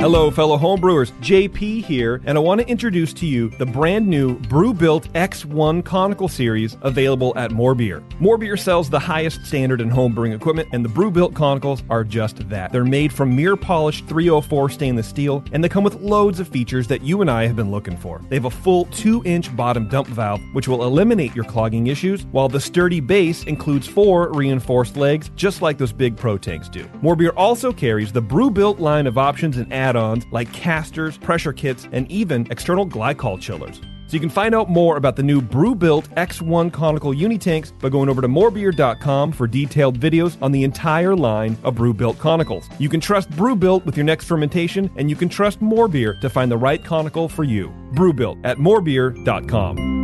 Hello, fellow homebrewers. JP here, and I want to introduce to you the brand new Brewbuilt X1 Conical Series available at More Beer. More Beer sells the highest standard in homebrewing equipment, and the Brewbuilt Conicals are just that. They're made from mirror-polished 304 stainless steel, and they come with loads of features that you and I have been looking for. They have a full 2-inch bottom dump valve, which will eliminate your clogging issues, while the sturdy base includes 4 reinforced legs, just like those big Pro tanks do. More Beer also carries the Brewbuilt line of options and add-ons like casters, pressure kits, and even external glycol chillers. So you can find out more about the new Brewbuilt X1 Conical Unitanks by going over to morebeer.com for detailed videos on the entire line of Brewbuilt Conicals. You can trust Brewbuilt with your next fermentation, and you can trust More Beer to find the right conical for you. Brewbuilt at morebeer.com.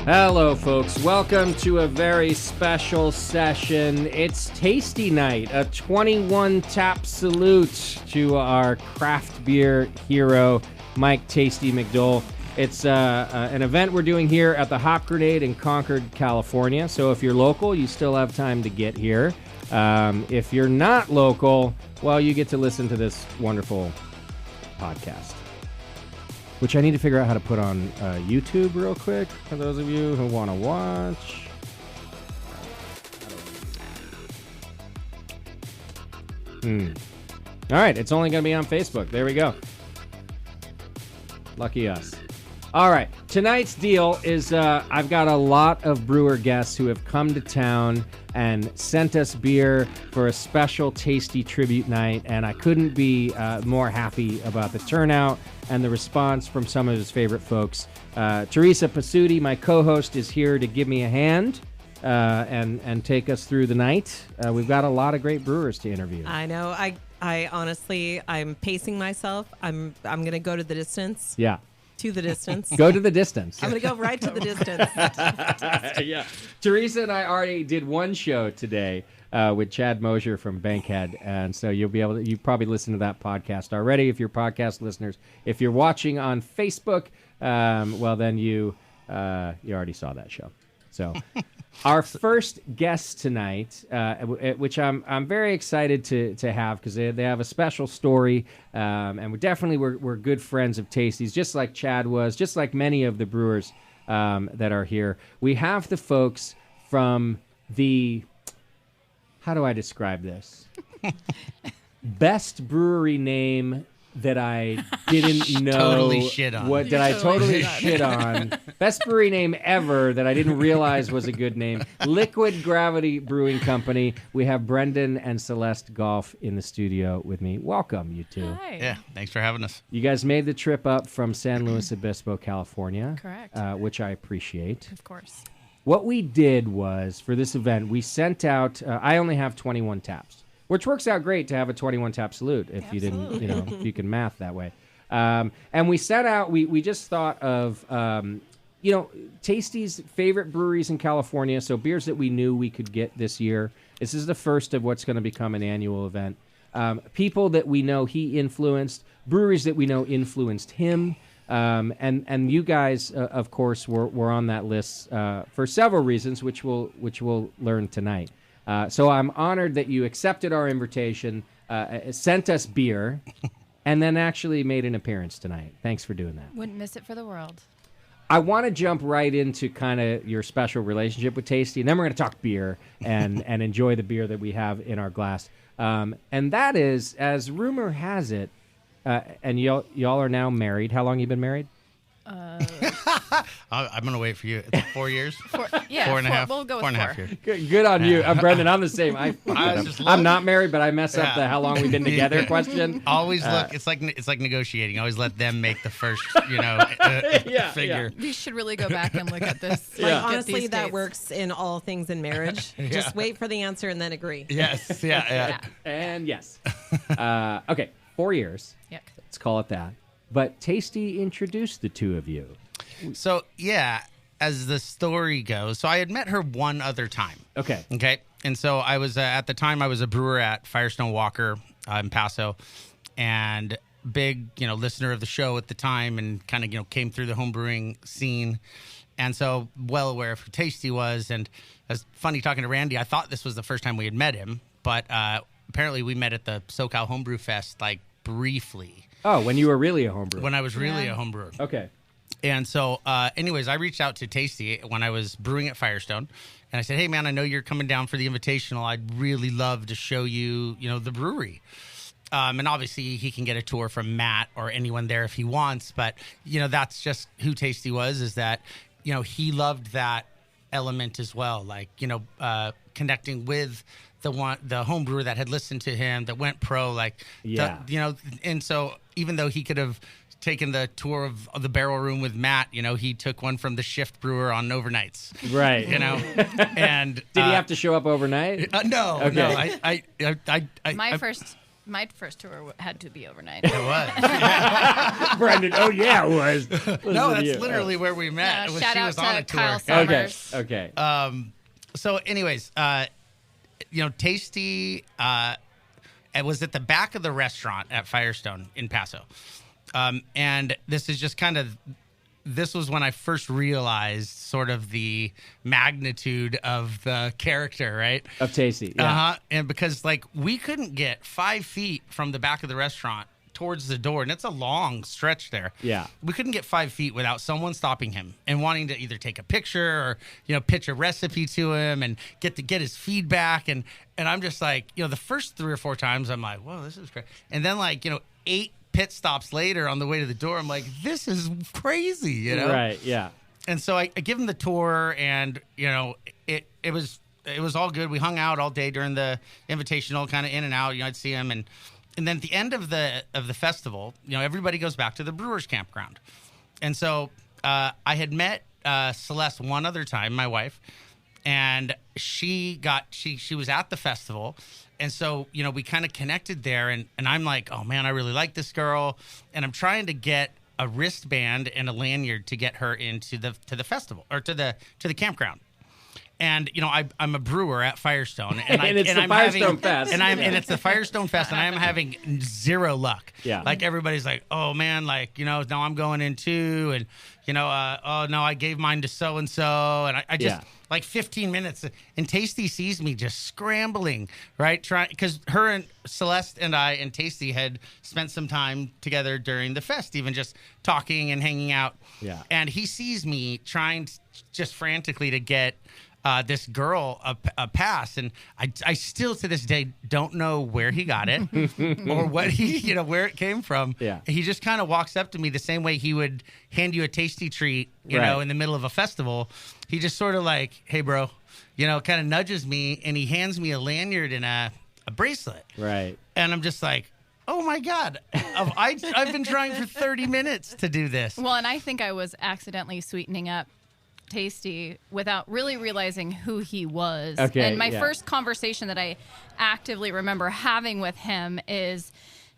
Hello, folks. Welcome to a very special session. It's Tasty Night, a 21 tap salute to our craft beer hero, Mike Tasty McDole. It's an event we're doing here at the Hop Grenade in Concord, California. So if you're local, you still have time to get here. If you're not local, well, you get to listen to this wonderful podcast, which I need to figure out how to put on YouTube real quick for those of you who want to watch. All right, it's only going to be on Facebook. There we go. Lucky us. All right, tonight's deal is I've got a lot of brewer guests who have come to town and sent us beer for a special Tasty tribute night, and I couldn't be more happy about the turnout and the response from some of his favorite folks. Teresa Pasuti, my co-host, is here to give me a hand and take us through the night. We've got a lot of great brewers to interview. I know. I honestly, I'm pacing myself. I'm going to go to the distance. Yeah. To the distance. Go to the distance. I'm going to go right to the distance. Yeah. Teresa and I already did one show today with Chad Mosier from Bankhead, and so you'll be able to, you've probably listened to that podcast already if you're podcast listeners. If you're watching on Facebook, well, then you already saw that show. So our first guest tonight, which I'm very excited to have because they have a special story, and we're good friends of Tasty's, just like Chad was, just like many of the brewers that are here. We have the folks from the, how do I describe this? Best brewery name that I didn't know. Totally shit on. What did I totally shit on? Best brewery name ever that I didn't realize was a good name. Liquid Gravity Brewing Company. We have Brendan and Celeste Golf in the studio with me. Welcome, you two. Hi. Yeah, thanks for having us. You guys made the trip up from San Luis Obispo, California. Correct. Which I appreciate. Of course. What we did was, for this event, we sent out, I only have 21 taps, which works out great to have a 21 tap salute if you didn't, if you can math that way. And we set out, we just thought of, Tasty's favorite breweries in California, so beers that we knew we could get this year. This is the first of what's going to become an annual event. People that we know he influenced, breweries that we know influenced him. And you guys, of course, were on that list for several reasons, which we'll learn tonight. So I'm honored that you accepted our invitation, sent us beer, and then actually made an appearance tonight. Thanks for doing that. Wouldn't miss it for the world. I want to jump right into kind of your special relationship with Tasty, and then we're going to talk beer and enjoy the beer that we have in our glass. And that is, as rumor has it, and y'all are now married. How long you been married? I'm going to wait for you. It's 4 years? 4 and a half. We'll go with 4.5 4. years. Good on you. I'm Brendan. I'm the same. I'm not married, but I mess up Yeah. the how long we've been together question. Always look. It's like negotiating. Always let them make the first, figure. We should really go back and look at this. Like, Get honestly, these that dates. works in all things in marriage. Just wait for the answer and then agree. Yes. Yeah. And yes. Okay, 4 years. Yeah. Let's call it that. But Tasty introduced the two of you. So yeah, as the story goes, so I had met her one other time. Okay. Okay. And so I was at the time I was a brewer at Firestone Walker in Paso, and big listener of the show at the time, and kind of came through the homebrewing scene, and so well aware of who Tasty was. And it was funny talking to Randy. I thought this was the first time we had met him, but apparently we met at the SoCal Homebrew Fest like briefly. Oh, when you were really a homebrewer. When I was really a homebrewer. Okay. And so, anyways, I reached out to Tasty when I was brewing at Firestone, and I said, "Hey, man, I know you're coming down for the Invitational. I'd really love to show you, the brewery." And obviously, he can get a tour from Matt or anyone there if he wants. But that's just who Tasty was. Is that he loved that element as well, like connecting with the home brewer that had listened to him, that went pro, like and so even though he could have taken the tour of the barrel room with Matt, he took one from the shift brewer on overnights. Right. And did he have to show up overnight? No. Okay. No. My first tour had to be overnight. It was. Brendan. Oh yeah, it was. No, that's literally where we met. Shout she out was to on a tour. Kyle Summers. Okay. So, anyways, Tasty. It was at the back of the restaurant at Firestone in Paso. And this is just this was when I first realized sort of the magnitude of the character, right? Of Tasty, yeah. And because we couldn't get 5 feet from the back of the restaurant towards the door, and it's a long stretch there. Yeah. We couldn't get 5 feet without someone stopping him and wanting to either take a picture or, pitch a recipe to him and get his feedback. And I'm just like, the first 3 or 4 times I'm like, whoa, this is great. And then 8 pit stops later on the way to the door, I'm like, this is crazy, Right, yeah. And so I give him the tour, and it was all good. We hung out all day during the Invitational, kind of in and out. I'd see him, and then at the end of the festival, everybody goes back to the Brewers Campground. And so I had met Celeste one other time, my wife, and she was at the festival. And so, we kind of connected there, and I'm like, oh man, I really like this girl, and I'm trying to get a wristband and a lanyard to get her into the festival, or to the campground. And I'm a brewer at Firestone, and it's the Firestone Fest, and it's the Firestone Fest, and I am having zero luck. Yeah, everybody's like, oh man, now I'm going in too, and oh no, I gave mine to so and so, and I just. 15 minutes, and Tasty sees me just scrambling, right? Because her and Celeste and I and Tasty had spent some time together during the fest, even just talking and hanging out. Yeah. And he sees me trying just frantically to get this girl a pass, and I still to this day don't know where he got it or what where it came from. Yeah. He just kind of walks up to me the same way he would hand you a tasty treat, you know, in the middle of a festival. He just sort of like, hey, bro, kind of nudges me, and he hands me a lanyard and a bracelet. Right. And I'm just like, oh my God, I've been trying for 30 minutes to do this. Well, and I think I was accidentally sweetening up Tasty without really realizing who he was. Okay, and my first conversation that I actively remember having with him is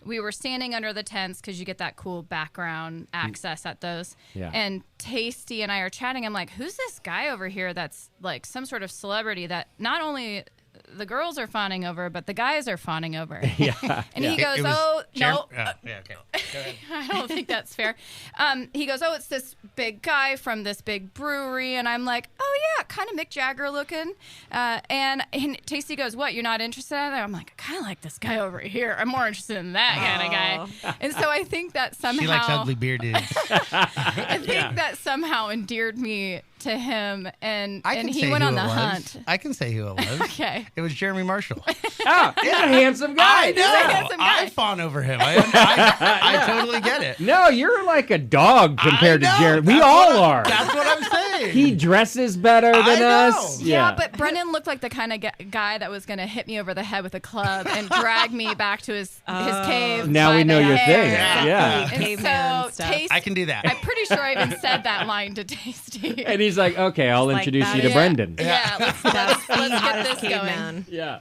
we were standing under the tents because you get that cool background access at those. Yeah. And Tasty and I are chatting. I'm like, who's this guy over here that's like some sort of celebrity that not only the girls are fawning over, but the guys are fawning over. Yeah. And he goes, no. Yeah, okay. Go ahead. I don't think that's fair. He goes, oh, it's this big guy from this big brewery. And I'm like, oh, yeah, kind of Mick Jagger looking. And Tasty goes, what, you're not interested in that? I'm like, I kind of like this guy over here. I'm more interested in that kind of guy. And so I think that somehow... She likes ugly beer dudes. I think that somehow endeared me to him, and he went on the hunt. I can say who it was. Okay. It was Jeremy Marshall. He's a handsome guy. I know. He's a handsome guy. I fawn over him. I totally get it. No, you're like a dog compared to I know. Jeremy. We That's all are. That's what I'm saying. He dresses better than I us. know. Yeah, but Brendan looked like the kind of guy that was going to hit me over the head with a club and drag me back to his cave. Now by we know the your hair. thing. Yeah. And Caveman so stuff. Tasty, I can do that. I'm pretty sure I even said that line to Tasty. And he's like, okay, I'll like introduce that. you to Yeah. Brendan. Yeah, let's get Hottest this going. caveman. Yeah.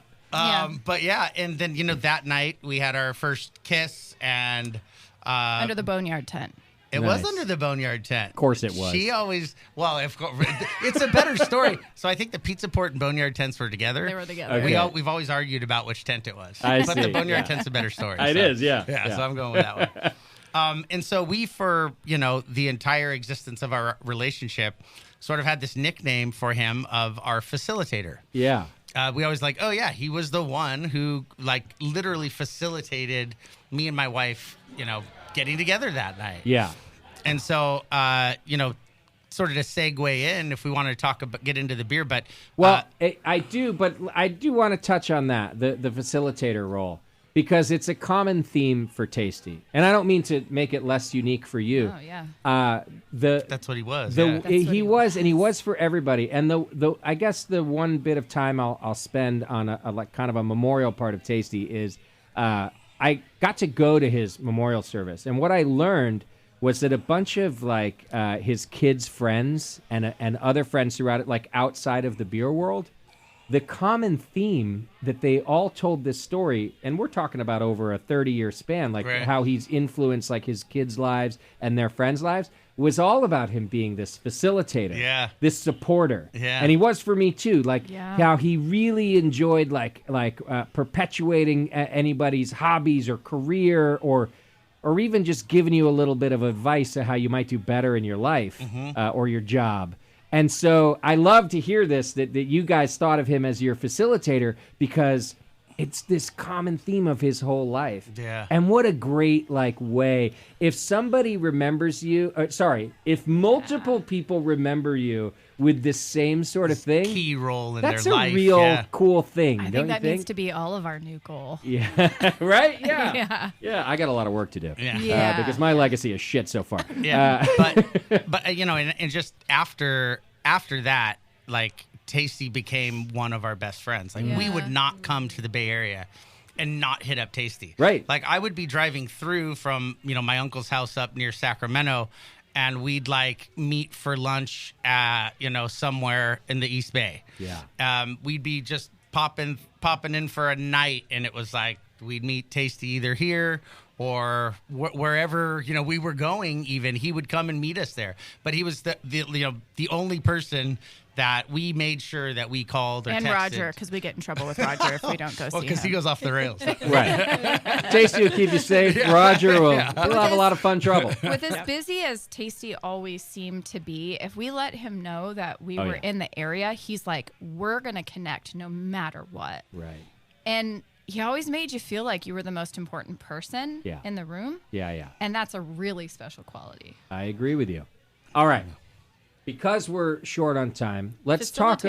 But yeah, and then that night we had our first kiss, and Under the boneyard tent. It Nice. was under the Boneyard tent. Of course it was. She always, it's a better story. So I think the Pizza Port and Boneyard tents were together. They were together. Okay. We've always argued about which tent it was. I but see, the Boneyard yeah. tent's a better story. It is, yeah. So I'm going with that one. And so we, for, the entire existence of our relationship, sort of had this nickname for him of our facilitator. Yeah. We always oh yeah, he was the one who literally facilitated me and my wife, getting together that night. Yeah. And so, sort of to segue in, if we want to get into the beer, but Well, I do want to touch on that, the facilitator role, because it's a common theme for Tasty. And I don't mean to make it less unique for you. Oh, yeah. that's what he was. He was, and he was for everybody. And I guess the one bit of time I'll spend on a kind of a memorial part of Tasty is I got to go to his memorial service, and what I learned was that a bunch of his kids' friends and other friends throughout it, outside of the beer world, the common theme that they all told this story, and we're talking about over a 30-year span, Right. how he's influenced his kids' lives and their friends' lives, was all about him being this facilitator, this supporter. Yeah. And he was for me too, Yeah. how he really enjoyed perpetuating anybody's hobbies or career or even just giving you a little bit of advice on how you might do better in your life or your job. And so I love to hear this, that you guys thought of him as your facilitator, because it's this common theme of his whole life. Yeah. And what a great way. If somebody remembers you, if multiple people remember you with this same sort of thing, key role in that's their a life. real cool thing, I don't think you that think? needs to be all of our new goal. Yeah, right? Yeah. Yeah. Yeah, I got a lot of work to do. Yeah. Yeah. Because my legacy is shit so far. Yeah. But and just after that, Tasty became one of our best friends. We Yeah. would not come to the Bay Area and not hit up Tasty. Right. I would be driving through from, my uncle's house up near Sacramento, and we'd meet for lunch at, somewhere in the East Bay. Yeah. We'd be just popping in for a night, and it was we'd meet Tasty either here or wherever we were going. Even he would come and meet us there. But he was the only person that we made sure that we called or And texted. Roger, because we get in trouble with Roger if we don't go see him. Because he goes off the rails. Right. Tasty will keep you safe. Roger will he'll have a lot of fun trouble. With as busy as Tasty always seemed to be, if we let him know that we were in the area, he's like, we're going to connect no matter what. Right. And he always made you feel like you were the most important person in the room. Yeah. And that's a really special quality. I agree with you. All right. Because we're short on time, let's talk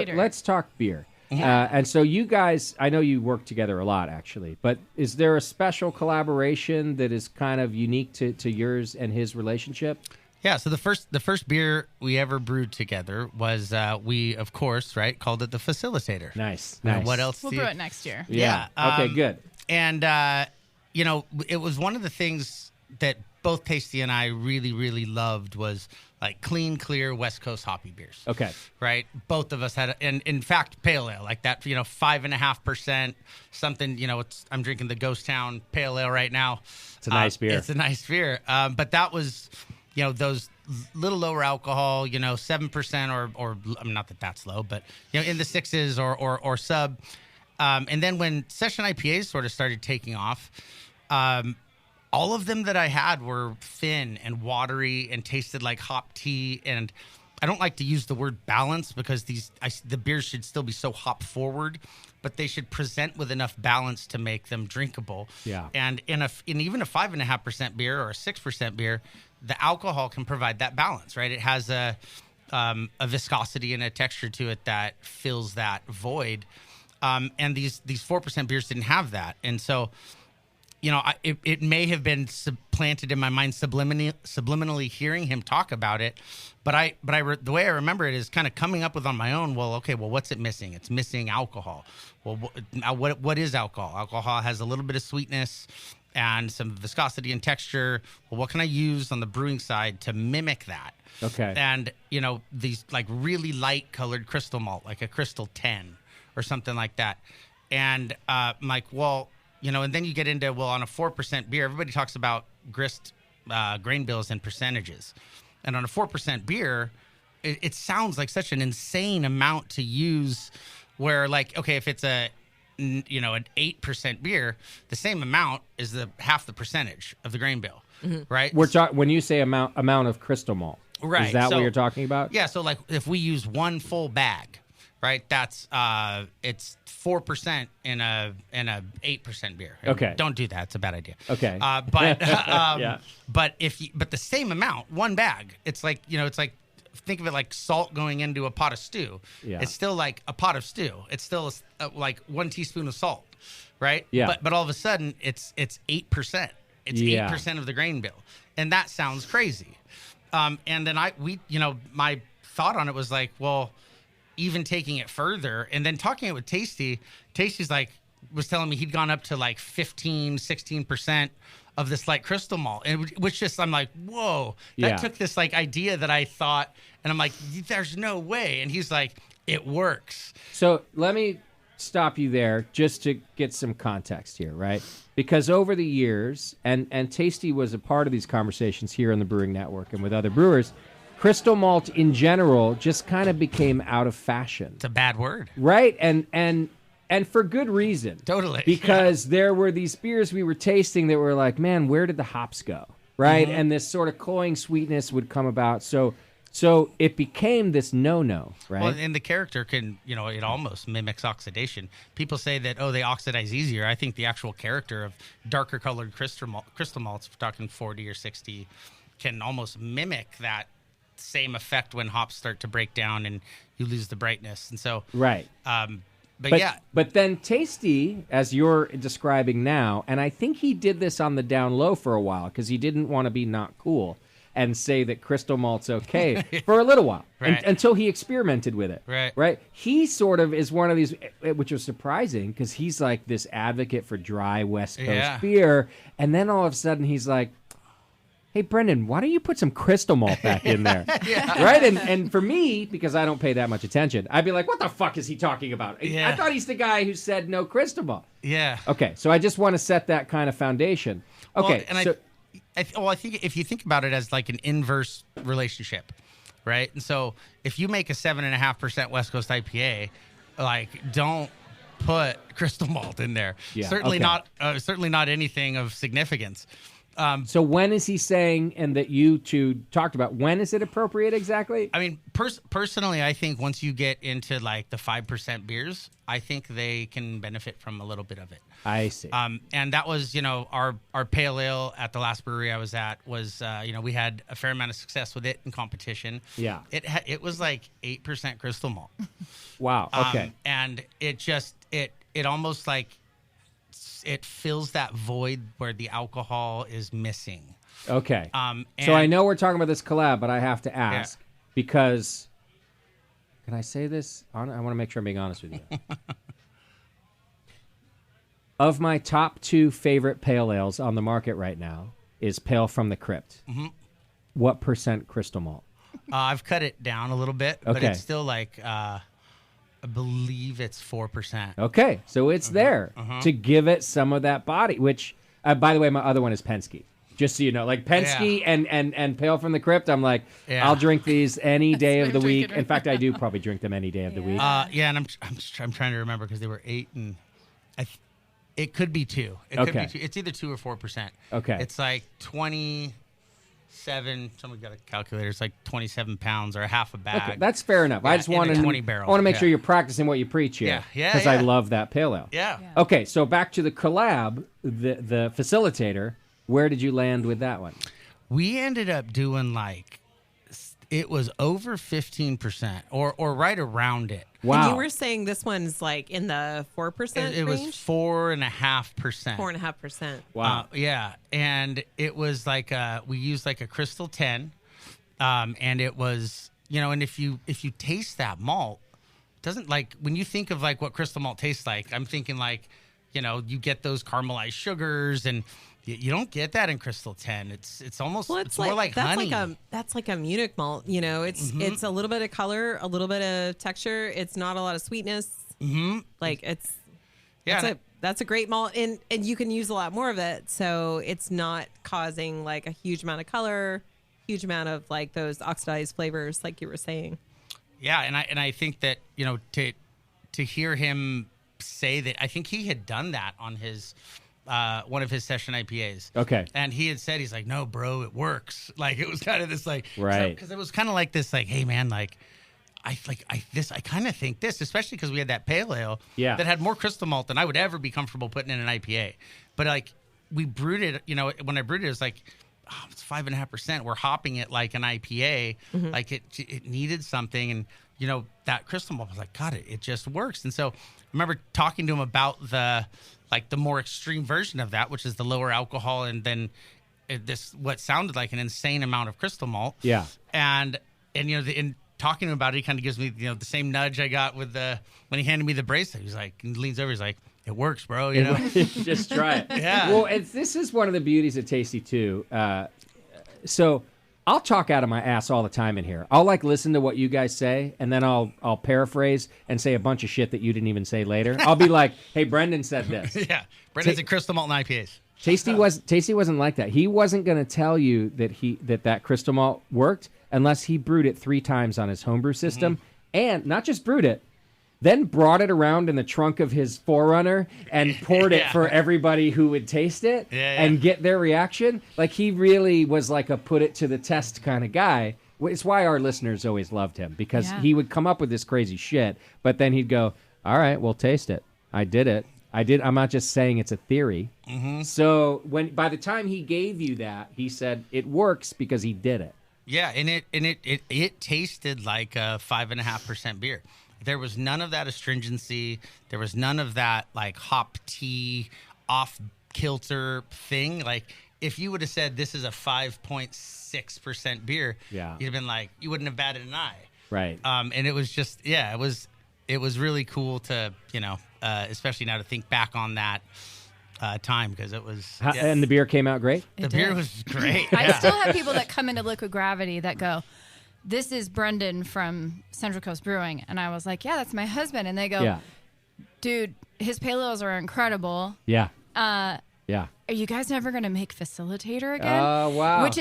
beer. And so you guys, I know you work together a lot, actually, but is there a special collaboration that is kind of unique to yours and his relationship? Yeah, so the first beer we ever brewed together was we, of course, called it the Facilitator. Nice. What else? We'll brew it next year. Yeah. Okay, good. And it was one of the things that both Tasty and I really, really loved was clean, clear West Coast hoppy beers. Okay. Right. Both of us had, and in fact, pale ale that 5.5% something. I'm drinking the Ghost Town Pale Ale right now. It's a nice beer. It's a nice beer. But that was, those little lower alcohol, 7% or not that that's low, but in the 6s or sub. And then when session IPAs sort of started taking off, all of them that I had were thin and watery and tasted like hop tea. And I don't like to use the word balance because the beers should still be so hop forward, but they should present with enough balance to make them drinkable. Yeah. And in even a 5.5% beer or a 6% beer, the alcohol can provide that balance, right? It has a viscosity and a texture to it that fills that void. And these 4% beers didn't have that. And so, it may have been planted in my mind subliminally hearing him talk about it, but the way I remember it is kind of coming up with on my own. Well, okay, what's it missing? It's missing alcohol. Well, what is alcohol? Alcohol has a little bit of sweetness and some viscosity and texture. Well, what can I use on the brewing side to mimic that? Okay. And these really light colored crystal malt, like a Crystal 10 or something like that. And I'm like, well. And then you get into, on a 4% beer, everybody talks about grist grain bills and percentages. And on a 4% beer, it sounds like such an insane amount to use where, like, okay, if it's an 8% beer, the same amount is half the percentage of the grain bill, right? When you say amount of crystal malt, right? Is that what you're talking about? Yeah. So like if we use one full bag, right? That's it's 4% in a 8% beer. Okay. Don't do that. It's a bad idea. Okay. But Yeah. but the same amount, one bag, it's like think of it like salt going into a pot of stew. Yeah. It's still like a pot of stew. It's still like 1 teaspoon of salt, right? Yeah. But all of a sudden it's 8%. It's 8% of the grain bill, and that sounds crazy. And then my thought on it was like, well, even taking it further and then talking it with Tasty's was telling me he'd gone up to like 15-16% of this like crystal malt, and which just I'm like, whoa, that took this like idea that I thought, and I'm like, there's no way, and he's like, it works. So let me stop you there just to get some context here, right? Because over the years, and Tasty was a part of these conversations here on the Brewing Network and with other brewers, crystal malt in general just kind of became out of fashion. It's a bad word, right? And for good reason. Totally. Because there were these beers we were tasting that were like, man, where did the hops go? Right? And this sort of cloying sweetness would come about. So it became this no-no, right? Well, and the character can, it almost mimics oxidation. People say that, they oxidize easier. I think the actual character of darker colored crystal malts, if we're talking 40 or 60, can almost mimic that same effect when hops start to break down and you lose the brightness. And so, right. But then Tasty, as you're describing now, and I think he did this on the down low for a while because he didn't want to be not cool and say that crystal malt's okay for a little while, right. Until he experimented with it. Right. He sort of is one of these, which was surprising because he's like this advocate for dry West Coast beer, and then all of a sudden he's like, hey, Brendan, why don't you put some crystal malt back in there? Right? And for me, because I don't pay that much attention, I'd be like, what the fuck is he talking about? Yeah. I thought he's the guy who said no crystal malt. Yeah. Okay, so I just want to set that kind of foundation. Okay, I think if you think about it as like an inverse relationship, right? And so if you make a 7.5% West Coast IPA, like don't put crystal malt in there. Yeah, certainly not anything of significance. So when is he saying, and that you two talked about, when is it appropriate exactly? I mean, personally, I think once you get into like the 5% beers, I think they can benefit from a little bit of it. I see. And that was, our pale ale at the last brewery I was at was, we had a fair amount of success with it in competition. Yeah. It was like 8% crystal malt. Wow. Okay. And it just, it almost like, it fills that void where the alcohol is missing. Okay. So I know we're talking about this collab, but I have to ask because, can I say this? I want to make sure I'm being honest with you. Of my top 2 favorite pale ales on the market right now is Pale from the Crypt. Mm-hmm. What % crystal malt? I've cut it down a little bit, but Okay. it's still like, I believe it's 4%. Okay, so it's there to give it some of that body, which, by the way, my other one is Penske. Just so you know, like Penske and Pale from the Crypt, I'm like, I'll drink these any day of the week. In fact, I do probably drink them any day of the week. And I'm trying to remember because they were 8 and it could be 2. It could be 2. It's either 2 or 4%. Okay. It's like 27. Somebody got a calculator. It's like 27 pounds or a half a bag. Okay, that's fair enough. Yeah, I just want to 20 barrels. I want to make sure you're practicing what you preach here. Yeah, Because I love that pale ale. Yeah. Okay, so back to the collab, the facilitator. Where did you land with that one? We ended up doing like, it was over 15% or right around it. Wow. And you were saying this one's like in the 4% It was range? 4.5%. 4.5%. Wow. Yeah. And it was like, we used like a Crystal 10. And it was, and if you taste that malt, it doesn't like, when you think of like what Crystal malt tastes like, I'm thinking like, you get those caramelized sugars and you don't get that in Crystal 10. It's almost it's more like that's honey. That's like a Munich malt. It's a little bit of color, a little bit of texture. It's not a lot of sweetness. Mm-hmm. Like it's that's a great malt, and you can use a lot more of it, so it's not causing like a huge amount of color, huge amount of like those oxidized flavors, like you were saying. Yeah, and I think that, you know, to hear him say that, I think he had done that on his one of his session IPAs. Okay. And he had said, he's like, no, bro, it works. Like, it was kind of this like, Right. Because it was kind of like this, like, hey man, like I kind of think this, especially because we had that pale ale that had more crystal malt than I would ever be comfortable putting in an IPA. But like, we brewed it, you know, when I brewed it was like, oh, it's 5.5%. We're hopping it like an IPA, like it needed something, and you know that crystal malt was like, God, it just works. And so I remember talking to him about the more extreme version of that, which is the lower alcohol, and then this what sounded like an insane amount of crystal malt. Yeah, and you know, in talking to him about it, he kind of gives me, you know, the same nudge I got with when he handed me the bracelet. He's like, and leans over, he's like, it works, bro. You know, just try it. Yeah. Well, this is one of the beauties of Tasty too. So I'll talk out of my ass all the time in here. I'll like listen to what you guys say, and then I'll paraphrase and say a bunch of shit that you didn't even say later. I'll be like, "Hey, Brendan said this." Yeah, Brendan's a crystal malt and IPAs. Tasty wasn't like that. He wasn't going to tell you that crystal malt worked unless he brewed it 3 times on his homebrew system, and not just brewed it, then brought it around in the trunk of his 4Runner and poured it for everybody who would taste it and get their reaction. Like, he really was like a put it to the test kind of guy. It's why our listeners always loved him, because he would come up with this crazy shit, but then he'd go, all right, well, taste it. I did it. I'm not just saying it's a theory. So by the time he gave you that, he said it works because he did it. Yeah, and it tasted like a 5.5% beer. There was none of that astringency. There was none of that like hop tea off kilter thing. Like, if you would have said this is a 5.6% beer, you'd have been like, you wouldn't have batted an eye. Right. And it was just, it was really cool to, you know, especially now to think back on that time, because it was. And the beer came out great? The beer was great. I still have people that come into Liquid Gravity that go, this is Brendan from Central Coast Brewing. And I was like, yeah, that's my husband. And they go, dude, his pale ales are incredible. Yeah. Are you guys never going to make Facilitator again? Oh, wow. Which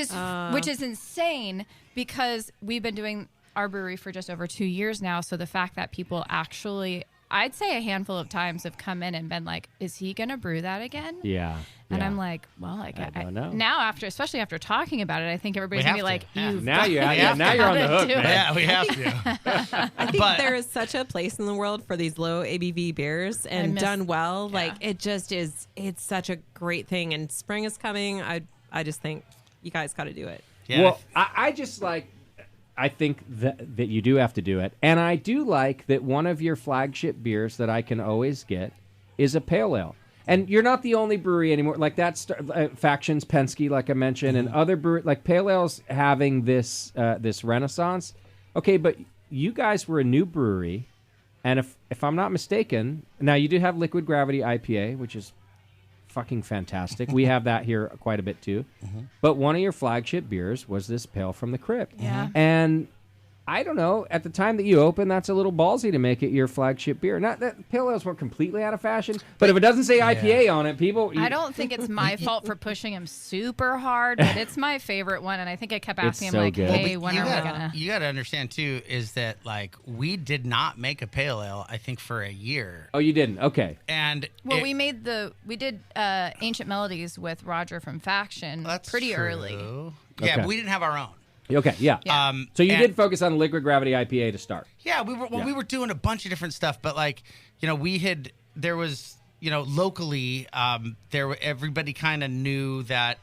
is insane, because we've been doing our brewery for just over 2 years now. So the fact that people actually, I'd say a handful of times, have come in and been like, is he going to brew that again? Yeah. And I'm like, well, I don't know. now, especially after talking about it, I think everybody's going to be like, now you're on the hook, man. Yeah, we have to. I think there is such a place in the world for these low ABV beers, and done well. Like, it just is, it's such a great thing. And spring is coming. I just think you guys got to do it. Yeah. Well, I think that you do have to do it. And I do like that one of your flagship beers that I can always get is a pale ale. And you're not the only brewery anymore. Like that's Factions, Penske, like I mentioned, and other breweries, like pale ales having this renaissance. Okay, but you guys were a new brewery, and if I'm not mistaken, now you do have Liquid Gravity IPA, which is fucking fantastic. We have that here quite a bit too. But one of your flagship beers was this Pale from the Crypt. Yeah. And I don't know, at the time that you opened, that's a little ballsy to make it your flagship beer. Not that pale ales weren't completely out of fashion, but if it doesn't say IPA on it, people... I don't think it's my fault for pushing him super hard, but it's my favorite one, and I think I kept asking him, so like, good. hey, when are we gonna... You got to understand, too, is that, like, we did not make a pale ale, I think, for a year. Oh, you didn't? Okay. And Well, we did Ancient Melodies with Roger from Faction that's pretty true. early. Yeah, Okay. but we didn't have our own. Okay, yeah. So you and- did focus on Liquid Gravity IPA to start. Yeah, we were doing a bunch of different stuff, but like, you know, there was, you know, locally, everybody kind of knew that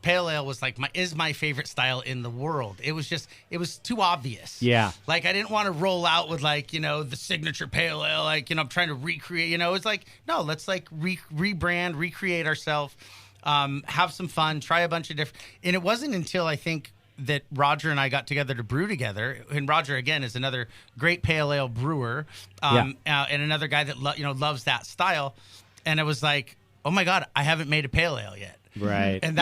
pale ale was like my favorite style in the world. It was too obvious. Yeah. Like, I didn't want to roll out with like, you know, the signature pale ale, like, you know, I'm trying to recreate, you know, it's like, no, let's like rebrand, recreate ourselves, have some fun, try a bunch of different, and it wasn't until I think that Roger and I got together to brew together, and Roger again is another great pale ale brewer, and another guy that loves that style. And it was like, oh my God, I haven't made a pale ale yet. Right. And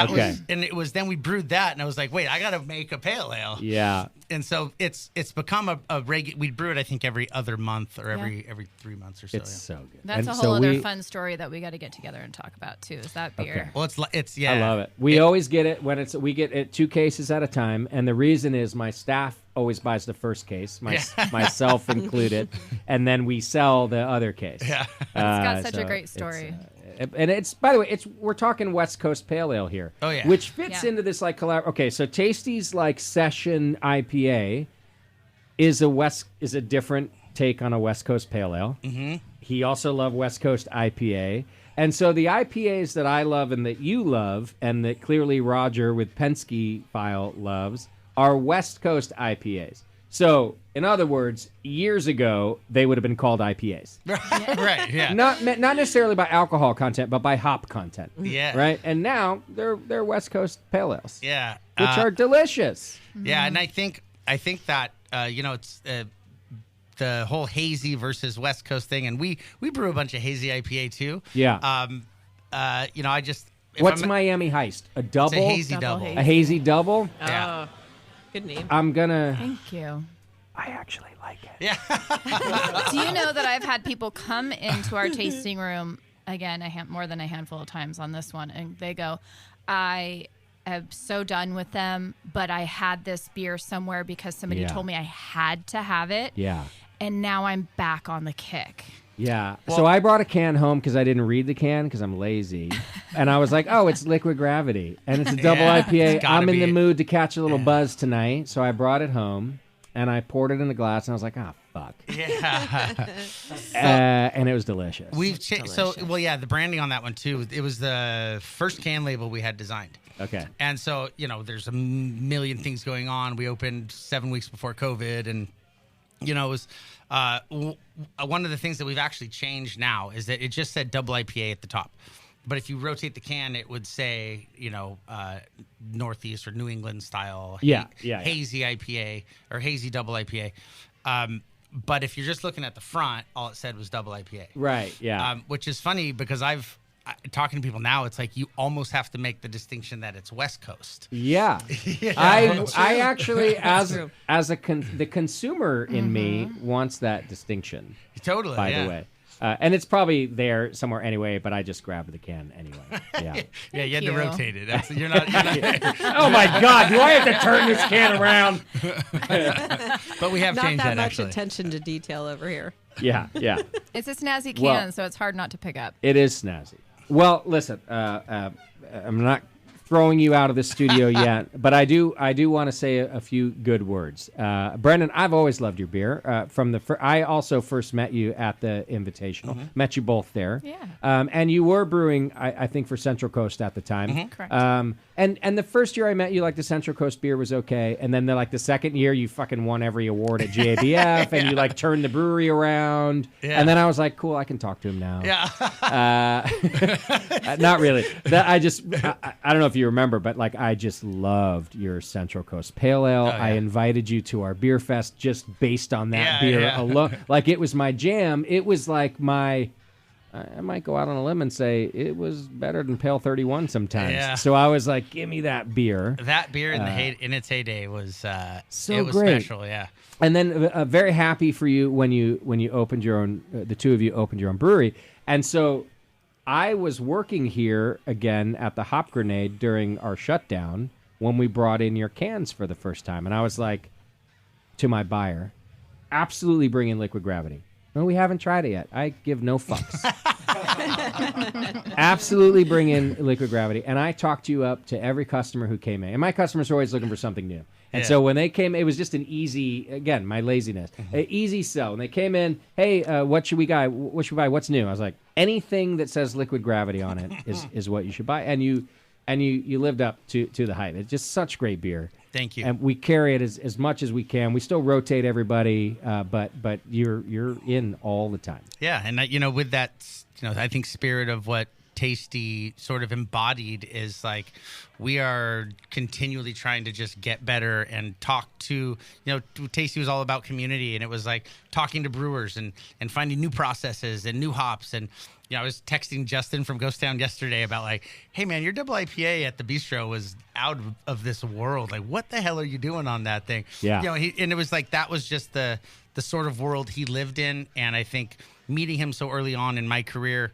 it was then we brewed that, and I was like, wait, I got to make a pale ale. Yeah. And so it's become a regular. We brew it, I think, every other month or every 3 months or so. It's so good. That's a whole other fun story that we got to get together and talk about too. Is that beer? Well, it's I love it. We always get it when we get it 2 cases at a time, and the reason is my staff always buys the first case, myself included, and then we sell the other case. Yeah. It's got such a great story. And it's, by the way, we're talking West Coast Pale Ale here. Oh, yeah. Which fits into this like collab. Okay, so Tasty's like session IPA is a different take on a West Coast Pale Ale. Mm-hmm. He also loved West Coast IPA. And so the IPAs that I love and that you love and that clearly Roger with Penske File loves are West Coast IPAs. So, in other words, years ago, they would have been called IPAs. Right, yeah. Not necessarily by alcohol content, but by hop content. Yeah. Right? And now they're West Coast Pale Ales. Yeah. Which are delicious. Yeah, and I think that, it's the whole hazy versus West Coast thing, and we brew a bunch of hazy IPA too. Yeah. I just... What's Miami Heist? A double? It's a hazy double. A hazy double? Yeah. Good name. I'm gonna... Thank you. I actually like it. Yeah. Do you know that I've had people come into our tasting room, again, more than a handful of times on this one, and they go, I am so done with them, but I had this beer somewhere because somebody told me I had to have it. Yeah. And now I'm back on the kick. Yeah. So I brought a can home because I didn't read the can because I'm lazy. And I was like, oh, it's Liquid Gravity. And it's a double IPA. I'm in the mood to catch a little buzz tonight. So I brought it home and I poured it in a glass and I was like, fuck. Yeah. And it was delicious. We've changed. So, the branding on that one tit was the first can label we had designed. Okay. And so, there's a million things going on. We opened 7 weeks before COVID, and it was one of the things that we've actually changed now is that it just said double IPA at the top. But if you rotate the can, it would say, Northeast or New England style hazy IPA or hazy double IPA. But if you're just looking at the front, all it said was double IPA. Right, yeah. Which is funny because talking to people now, it's like you almost have to make the distinction that it's West Coast. Yeah. I actually, the consumer in me wants that distinction. Totally, by the way. And it's probably there somewhere anyway, but I just grabbed the can anyway. Yeah. Yeah, you had to rotate it. You're not Oh my God, do I have to turn this can around? But we have changed that, Not that much actually. attention to detail over here. Yeah. It's a snazzy can, so it's hard not to pick up. It is snazzy. Well, listen, I'm not throwing you out of the studio yet, but I do want to say a few good words. Brendan, I've always loved your beer. I also first met you at the Invitational. Met you both there. Yeah. And you were brewing, I think, for Central Coast at the time. Correct. And the first year I met you, like the Central Coast beer was okay, and then the second year you fucking won every award at GABF, and you like turned the brewery around, and then I was like, cool, I can talk to him now. Yeah. Not really. I don't know if you remember, but like I just loved your Central Coast Pale Ale. I invited you to our beer fest just based on that beer alone. Like it was my jam. It was like I might go out on a limb and say it was better than Pale 31 sometimes. Yeah. So I was like, give me that beer. That beer in its heyday was so great. Special, yeah. And then very happy for you when you opened your own. The two of you opened your own brewery, and so I was working here again at the Hop Grenade during our shutdown when we brought in your cans for the first time, and I was like to my buyer, absolutely bring in Liquid Gravity. No, we haven't tried it yet. I give no fucks. Absolutely bring in Liquid Gravity. And I talked you up to every customer who came in. And my customers are always looking for something new. And so when they came, it was just an easy, again, my laziness, an easy sell. And they came in, hey, what should we buy? What should we buy? What's new? I was like, anything that says Liquid Gravity on it is what you should buy. And you lived up to the hype. It's just such great beer. Thank you. And we carry it as much as we can. We still rotate everybody, but you're in all the time. Yeah, and with that, I think spirit of what Tasty sort of embodied is like we are continually trying to just get better and talk to, Tasty was all about community, and it was like talking to brewers and finding new processes and new hops. And I was texting Justin from Ghost Town yesterday about like, hey man, your double IPA at the bistro was out of this world. Like, what the hell are you doing on that thing? Yeah. And it was like, that was just the sort of world he lived in. And I think meeting him so early on in my career,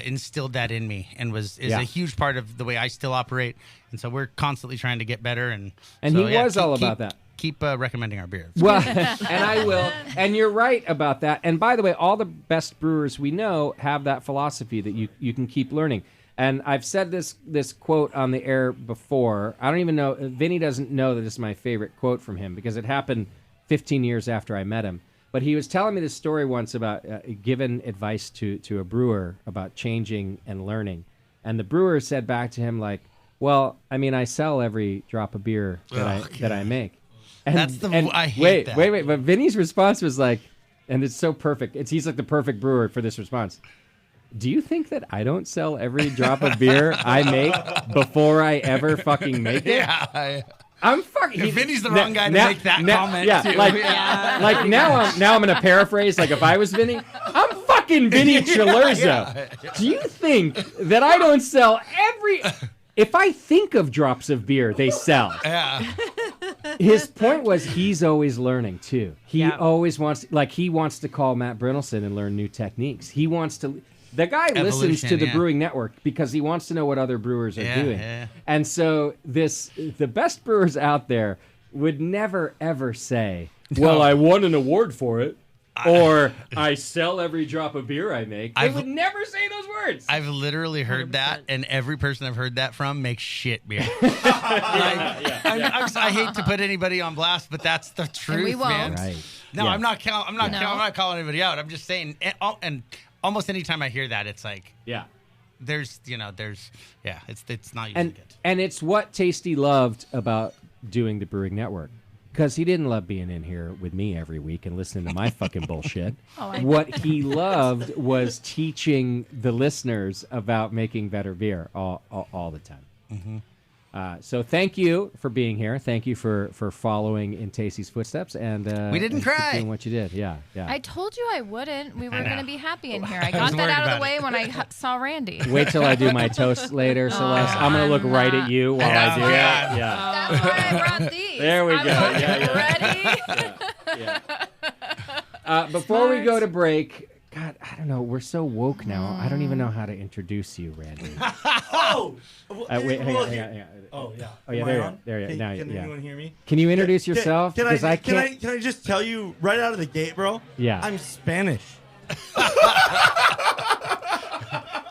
instilled that in me and is a huge part of the way I still operate. And so we're constantly trying to get better. And he was all about that. Keep recommending our beer. Well, and I will. And you're right about that. And by the way, all the best brewers we know have that philosophy that you can keep learning. And I've said this quote on the air before. I don't even know. Vinny doesn't know that this is my favorite quote from him because it happened 15 years after I met him. But he was telling me this story once about giving advice to a brewer about changing and learning. And the brewer said back to him like, well, I mean, I sell every drop of beer that I make. And, I hate that. Wait. But Vinny's response was like, and it's so perfect. He's like the perfect brewer for this response. Do you think that I don't sell every drop of beer I make before I ever fucking make it? Yeah. I'm fucking. Vinny's the wrong guy to make that comment. Yeah, too. like now I'm gonna paraphrase. Like if I was Vinny, I'm fucking Vinny Chilurzo. Do you think that I don't sell every? If I think of drops of beer, they sell. Yeah. His point was he's always learning too. He always wants, he wants to call Matt Brynildson and learn new techniques. He wants to. The guy listens to the Brewing Network because he wants to know what other brewers are doing. Yeah. And so the best brewers out there would never, ever say, well, I won an award for it, or I sell every drop of beer I make. They would never say those words. I've literally heard 100%. That, and every person I've heard that from makes shit beer. I hate to put anybody on blast, but that's the truth, and we won't. man. Right. No, yeah. I'm not calling anybody out. I'm just saying, and almost any time I hear that, it's like, it's not usually good. And it's what Tasty loved about doing the Brewing Network. Because he didn't love being in here with me every week and listening to my fucking bullshit. What he loved was teaching the listeners about making better beer all the time. Mm-hmm. So thank you for being here. Thank you for following in Tasty's footsteps. And we didn't cry. Doing what you did. Yeah. I told you I wouldn't. We were going to be happy in here. I got that out of the way when I saw Randy. Wait till I do my toast later, Celeste. I'm going to look right at you while I do it. Yeah. That's why I brought these. There we go. Ready? Before we go to break, God, I don't know. We're so woke now. I don't even know how to introduce you, Randy. Wait, hang on. Oh, yeah. Oh, yeah, there you go. Can anyone hear me? Can you introduce yourself? Can I just tell you right out of the gate, bro? Yeah. I'm Spanish.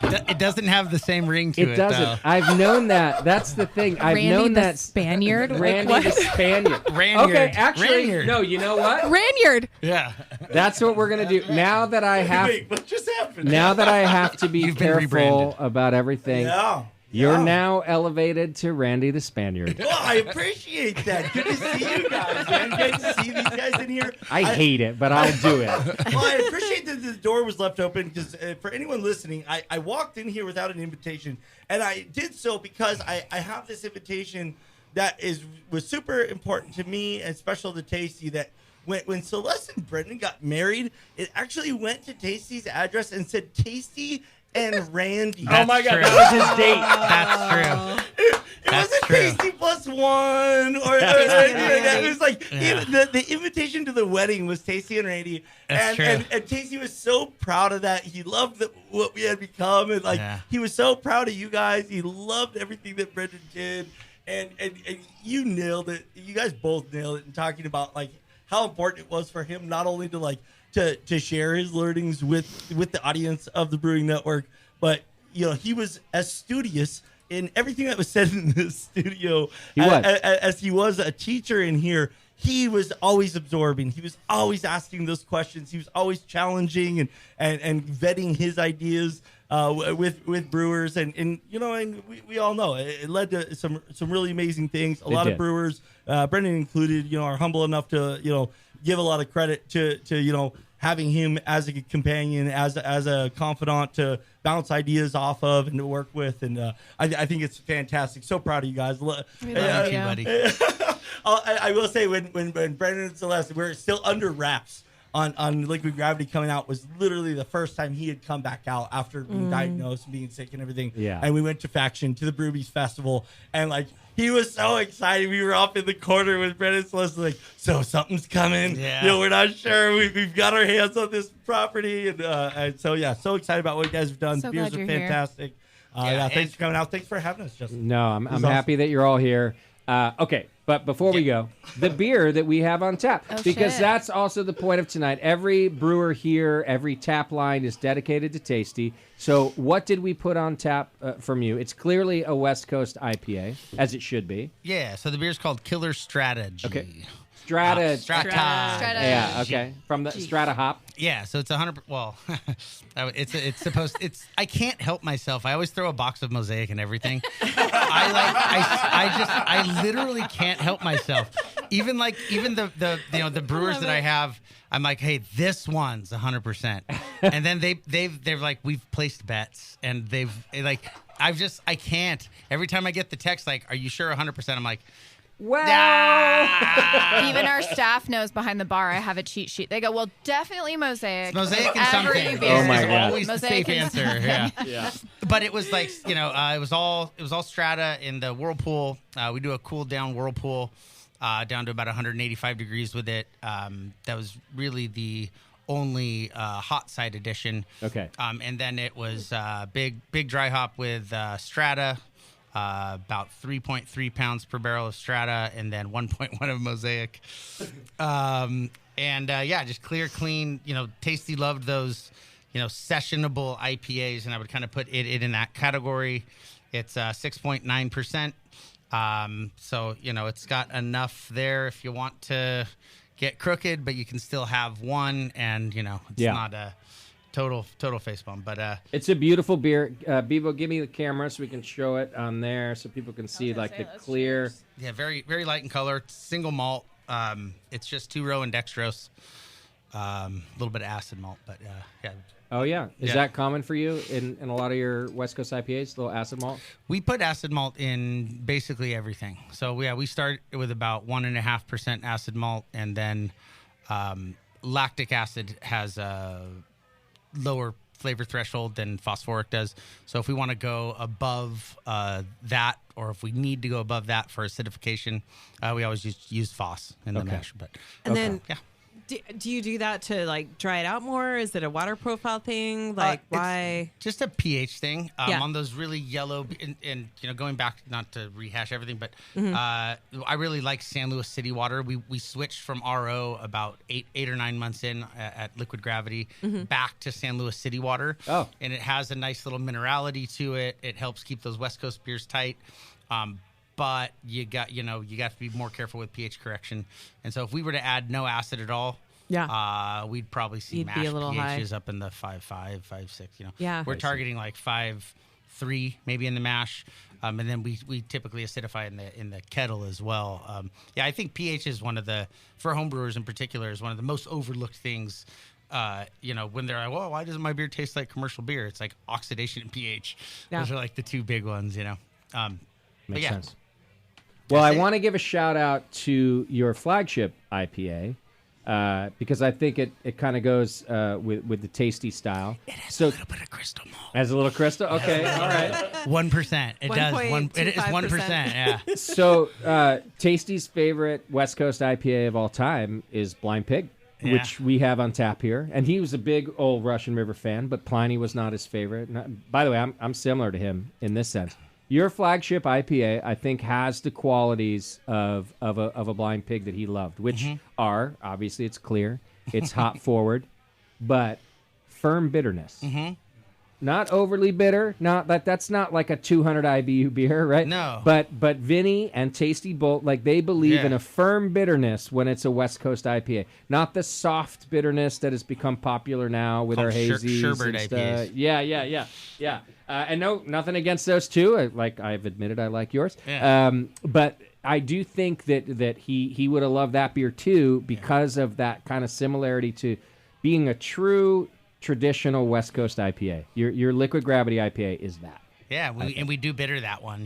It doesn't have the same ring to it. It doesn't. Though. I've known that. That's the thing. I've Randy known the that. Spaniard? Randy the Spaniard. Ranyard. Okay, actually, Ranyard. no, you know what? Ranyard. Yeah. That's what we're going to do. Now that I have Wait, what just happened? Now that I have to be You've been careful rebranded. about everything. Yeah. You're now elevated to Randy the Spaniard. Well, I appreciate that. Good to see you guys, man. Good to see these guys in here. I hate it, but I'll do it. Well, I appreciate that the door was left open because for anyone listening, I walked in here without an invitation, and I did so because I have this invitation that was super important to me and special to Tasty. That when Celeste and Brendan got married, it actually went to Tasty's address and said Tasty and Randy. Oh my God, true. that was his date. That's true. It wasn't true. Tasty plus one, or it was like the invitation to the wedding was Tasty and Randy, That's and true. Tasty was so proud of that. He loved what we had become, and he was so proud of you guys. He loved everything that Brendan did, and you nailed it. You guys both nailed it in talking about how important it was for him not only to share his learnings with the audience of the Brewing Network, but he was as studious in everything that was said in the studio as he was a teacher in here. He was always absorbing. He was always asking those questions. He was always challenging and vetting his ideas with brewers. And we all know it led to some really amazing things. A lot of brewers, Brendan included, are humble enough to give a lot of credit to having him as a companion, as a confidant to bounce ideas off of and to work with. And I think it's fantastic. So proud of you guys. Thank you, buddy. I will say when Brendan and Celeste were still under wraps on Liquid Gravity coming out was literally the first time he had come back out after being diagnosed and being sick and everything. Yeah. And we went to Faction to the Brewbies Festival, and like he was so excited. We were off in the corner with Brendan and Celeste, like, so something's coming. Yeah. You know, we're not sure. We've got our hands on this property, and so yeah, so excited about what you guys have done. So Beers glad are you're here. fantastic. Thanks for coming out. Thanks for having us, Justin. No, I'm awesome. happy that you're all here. Okay, but before we go, the beer that we have on tap, because shit. that's also the point of tonight. Every brewer here, every tap line is dedicated to Tasty. So what did we put on tap from you? It's clearly a West Coast IPA, as it should be. Yeah, so the beer's called Killer Strategy. Okay. Strata. Strata. Yeah, okay. From the Strata hop. Yeah, so it's 100. Well, it's supposed. It's I can't help myself. I always throw a box of Mosaic and everything. I literally can't help myself. Even the brewers that I have, I'm like, hey, this one's 100%. And then they're like, we've placed bets, and they've like, I can't. Every time I get the text like, are you sure 100%? I'm like. Well, Even our staff knows behind the bar I have a cheat sheet. They go, well, definitely Mosaic. Mosaic and Every something beer Oh my is God. always the Mosaic safe and answer. something. Yeah. But it was like, it was all Strata in the whirlpool. We do a cool down whirlpool down to about 185 degrees with it. That was really the only hot side edition. Okay. And then it was big dry hop with Strata. About 3.3 pounds per barrel of Strata, and then 1.1 of Mosaic. Just clear, clean. Tasty loved those, sessionable IPAs, and I would kind of put it in that category. It's 6.9%. So it's got enough there if you want to get crooked, but you can still have one, and it's not a total face bump. But it's a beautiful beer. Bebo, give me the camera so we can show it on there so people can see like the clear. Yeah, very very light in color. Single malt. It's just 2-row and dextrose. A little bit of acid malt, but yeah. Oh yeah, is Yeah. that common for you in a lot of your West Coast IPAs? A little acid malt. We put acid malt in basically everything. So we start with about 1.5% acid malt, and then lactic acid has a lower flavor threshold than phosphoric does. So if we want to go above that, or if we need to go above that for acidification, we always use phos in the mash. But And then yeah. do you do that to like dry it out more? Is it a water profile thing? Like why? It's just a pH thing. Yeah. On those really yellow, and going back, not to rehash everything, but I really like San Luis City water. We switched from RO about eight or 9 months in at Liquid Gravity back to San Luis City water. Oh. And it has a nice little minerality to it. It helps keep those West Coast beers tight. But you got to be more careful with pH correction. And so if we were to add no acid at all, we'd probably see You'd be mash a little pHs high. up in the 5.5, 5.6. Yeah. We're targeting like 5.3 maybe in the mash, and then we typically acidify in the kettle as well. I think pH is one of the, for homebrewers in particular, is one of the most overlooked things. When they're like, well, why doesn't my beer taste like commercial beer? It's like oxidation and pH. Yeah. Those are like the two big ones. Makes sense. Well, I want to give a shout out to your flagship IPA because I think it kind of goes with the tasty style. It has So a little bit of crystal malt. as a little crystal. Okay, all right. 1%. It does. It is 1%. 1.25%. Yeah. So Tasty's favorite West Coast IPA of all time is Blind Pig, Yeah. which we have on tap here. And he was a big old Russian River fan, but Pliny was not his favorite. By the way, I'm similar to him in this sense. Your flagship IPA, I think, has the qualities of a Blind Pig that he loved, which are, obviously, it's clear, it's hop forward, but firm bitterness. Not overly bitter. That's not like a 200 IBU beer, right? No. But Vinny and Tasty Bolt, like they believe in a firm bitterness when it's a West Coast IPA, not the soft bitterness that has become popular now with our hazies sherbet and stuff. IPAs. Yeah. And nothing against those two. Like I've admitted, I like yours. Yeah. But I do think that he would have loved that beer too because of that kind of similarity to being a true traditional West Coast IPA. Your Liquid Gravity IPA is that. Yeah, we do bitter that one.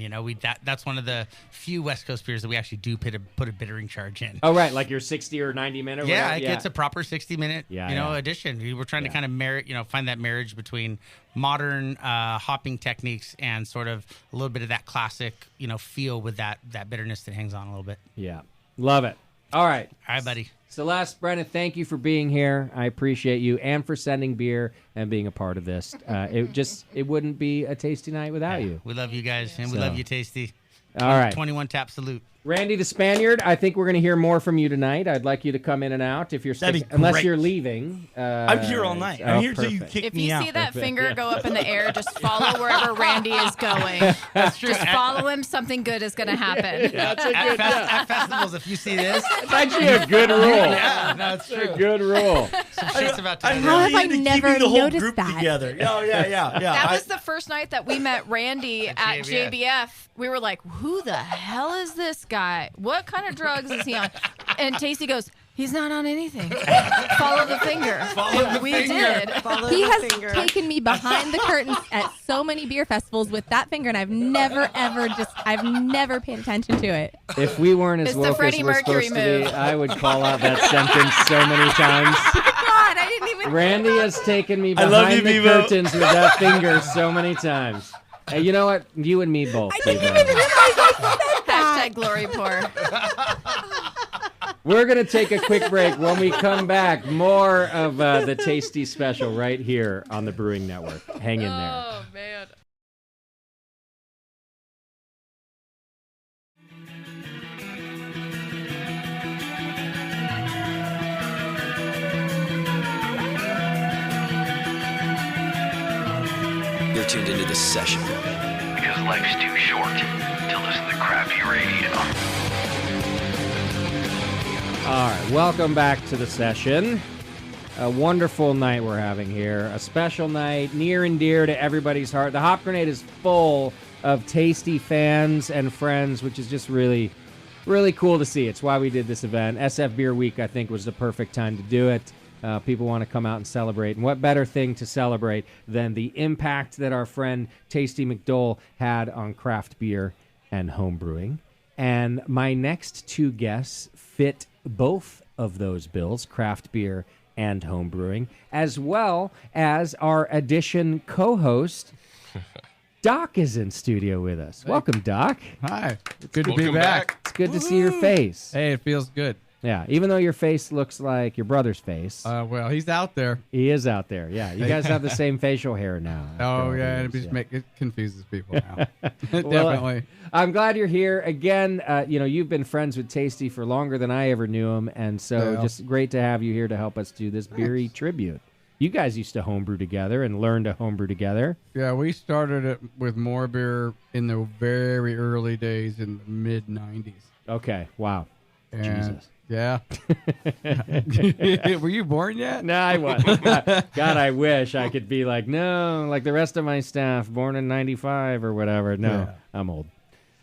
That's one of the few West Coast beers that we actually do put a bittering charge in. Oh, right, like your 60 or 90 minute. Yeah, it gets a proper 60-minute addition. We're trying to kind of find that marriage between modern hopping techniques and sort of a little bit of that classic feel with that bitterness that hangs on a little bit. Yeah, love it. All right, buddy. Celeste, Brennan, thank you for being here. I appreciate you and for sending beer and being a part of this. It wouldn't be a Tasty Night without you. We love you guys, and we love you, Tasty. All right. 21 tap salute. Randy the Spaniard, I think we're going to hear more from you tonight. I'd like you to come in and out if you're unless you're leaving. I'm here all night. I'm here till you kick me out. If you see that finger go up in the air, just follow wherever Randy is going. That's true. Just follow him. Something good is going to happen. That's a good at festivals, if you see this, it's actually a good rule. Yeah, no, it's true. A good rule. Some shit's about to I'm happen. How have I really into never keeping the whole noticed group that? together. Oh, yeah. That was the first night that we met Randy at JBF. JBF. We were like, who the hell is this guy? What kind of drugs is he on? And Tasty goes, he's not on anything. Follow the finger. We did. Follow He the has finger. taken me behind the curtains at so many beer festivals with that finger, and I've never paid attention to it. If we weren't as It's the woke as Freddie we're Mercury supposed to be, move. I would call out that sentence so many times. God, I didn't even. Randy has taken me I love behind you, the Bevo. curtains with that finger so many times. Hey, you know what? You and me both. I didn't Bevo. even realize I said that. Hashtag glory pour. We're going to take a quick break. When we come back, more of the Tasty Special right here on the Brewing Network. Hang in there. Oh, man. You're tuned into The Session. Because life's too short to listen to crappy radio. All right, welcome back to The Session. A wonderful night we're having here. A special night, near and dear to everybody's heart. The Hop Grenade is full of Tasty fans and friends, which is just really, really cool to see. It's why we did this event. SF Beer Week, I think, was the perfect time to do it. People want to come out and celebrate. And what better thing to celebrate than the impact that our friend Tasty McDole had on craft beer and home brewing. And my next two guests fit both of those bills, craft beer and home brewing, as well as our Edition co-host, Doc is in studio with us. Welcome, Doc. Hi. Good to be Welcome back. It's good to see your face. Hey, it feels good. Yeah, even though your face looks like your brother's face. Well, he's out there. He is out there. Yeah, you guys have the same facial hair now. Oh, yeah, it confuses people now. Definitely. I'm glad you're here again. You've been friends with Tasty for longer than I ever knew him, and so just great to have you here to help us do this beery tribute. You guys used to homebrew together and learn to homebrew together. Yeah, we started it with More Beer in the very early days in the mid-'90s. Okay, wow. And Jesus. Yeah. Were you born yet? No, I wasn't. God, I wish I could be like the rest of my staff, born in 95 or whatever. No, Yeah. I'm old.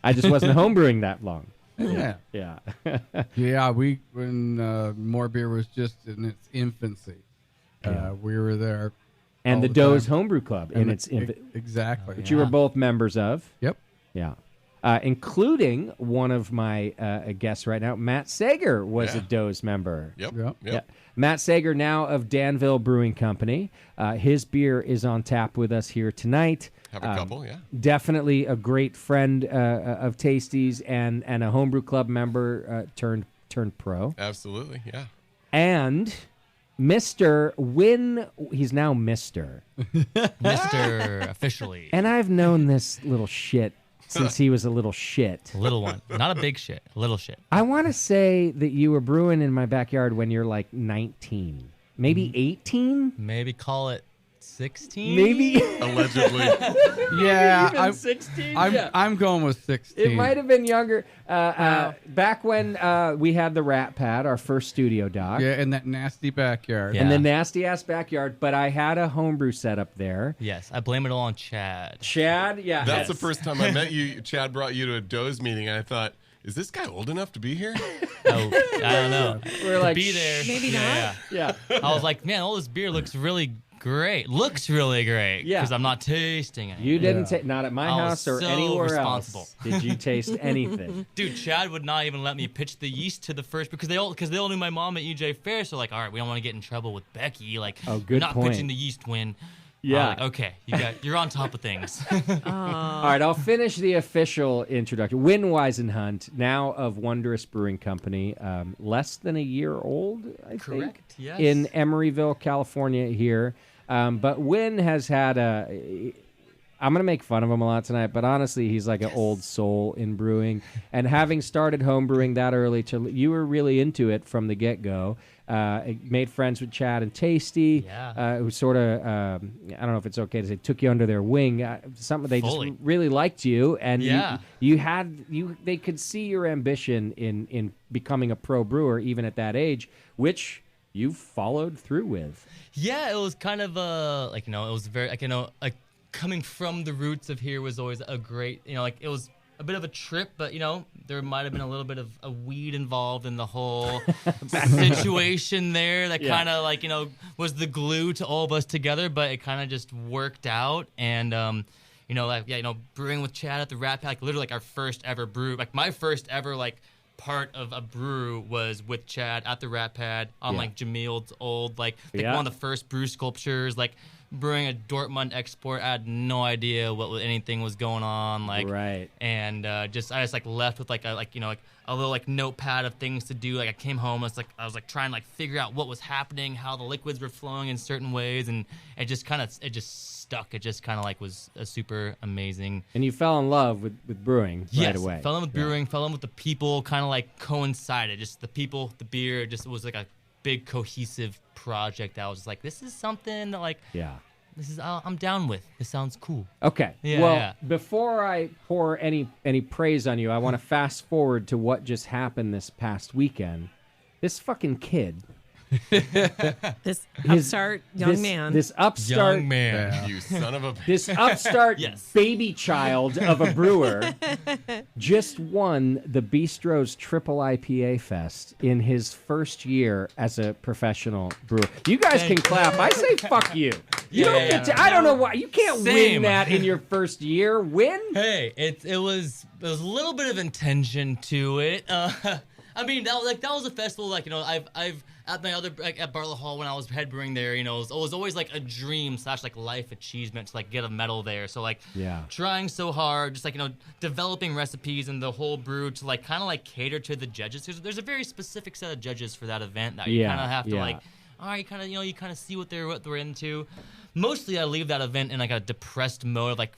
I just wasn't homebrewing that long. Yeah. Yeah. Yeah, when More Beer was just in its infancy, we were there. And all the the Doe's time. Homebrew Club in its Exactly. which you were both members of. Yep. Yeah. Including one of my guests right now, Matt Sager was a Doe's member. Yep. Yeah. Matt Sager, now of Danville Brewing Company. His beer is on tap with us here tonight. Have a couple, yeah. Definitely a great friend of Tasty's and a homebrew club member turned pro. Absolutely, yeah. And Mr. Win, he's now Mr. Mr. officially. And I've known this little shit since he was a little shit. Little one. Not a big shit. A little shit. I want to say that you were brewing in my backyard when you're like 19. Maybe 18? Maybe call it 16? Maybe. Allegedly. Yeah, 16? I'm going with 16. It might have been younger. Back when we had the Rat Pad, our first studio, Doc. Yeah, in that nasty backyard. In the nasty-ass backyard, but I had a homebrew set up there. Yes, I blame it all on Chad. Chad, yeah. That's the first time I met you. Chad brought you to a Doe's meeting, and I thought, is this guy old enough to be here? Oh, I don't know. We're To like, be there. Maybe not. Yeah. I was like, man, all this beer looks really great. Looks really great. Yeah. Because I'm not tasting it. You didn't take, not at my I was house or so anywhere responsible. else. Did you taste anything? Dude, Chad would not even let me pitch the yeast to the first because they all knew my mom at EJ Fair. So like, all right, we don't want to get in trouble with Becky. Like, Oh, good we're not point. pitching the yeast win. Yeah. Like, okay, you're on top of things. All right, I'll finish the official introduction. Win Weisenhunt, now of Wondrous Brewing Company, less than a year old, I think. Correct, yes. In Emeryville, California here. But Win has had a... I'm going to make fun of him a lot tonight, but honestly, he's like an old soul in brewing. And having started home brewing that early, you were really into it from the get-go. Made friends with Chad and Tasty, who sort of, I don't know if it's okay to say, took you under their wing. Something they Fully. just really liked you, and Yeah. they could see your ambition in becoming a pro brewer even at that age, which you followed through with. Yeah, it was kind of it was very like coming from the roots of here was always a great, it was a bit of a trip, but there might have been a little bit of a weed involved in the whole situation there that kind of was the glue to all of us together, but it kind of just worked out. And brewing with Chad at the Rat Pack, literally our first ever brew, my first ever part of a brew was with Chad at the Rat Pad on Jamil's old one of the first brew sculptures, brewing a Dortmund export. I had no idea what anything was going on, right. And I just left with a little notepad of things to do. I came home, I was trying to figure out what was happening, how the liquids were flowing in certain ways, and it just stuck. It just kind of was a super amazing. And you fell in love with brewing right away. Fell in with brewing, fell in with the people, kind of coincided. Just the people, the beer, just was a big cohesive project that I was just this is something that this is I'm down with. This sounds cool. Okay. Yeah, well, yeah. before I pour any praise on you, I want to fast forward to what just happened this past weekend. This fucking kid. This upstart young man. This upstart young man. Yeah. You son of a... This upstart Yes. baby child of a brewer just won the Bistro's Triple IPA Fest in his first year as a professional brewer. You guys can clap. I say fuck you. You don't get to, I don't know why. You can't win Same. that in your first year. Win? Hey, it was a little bit of intention to it. I mean, that was a festival. I've at my other at Bartlett Hall when I was head brewing there. It was always a dream / life achievement to get a medal there. So trying so hard, just developing recipes and the whole brew to kind of cater to the judges. There's a very specific set of judges for that event that you kind of have to all right, you kind of see what they're into. Mostly, I leave that event in a depressed mode of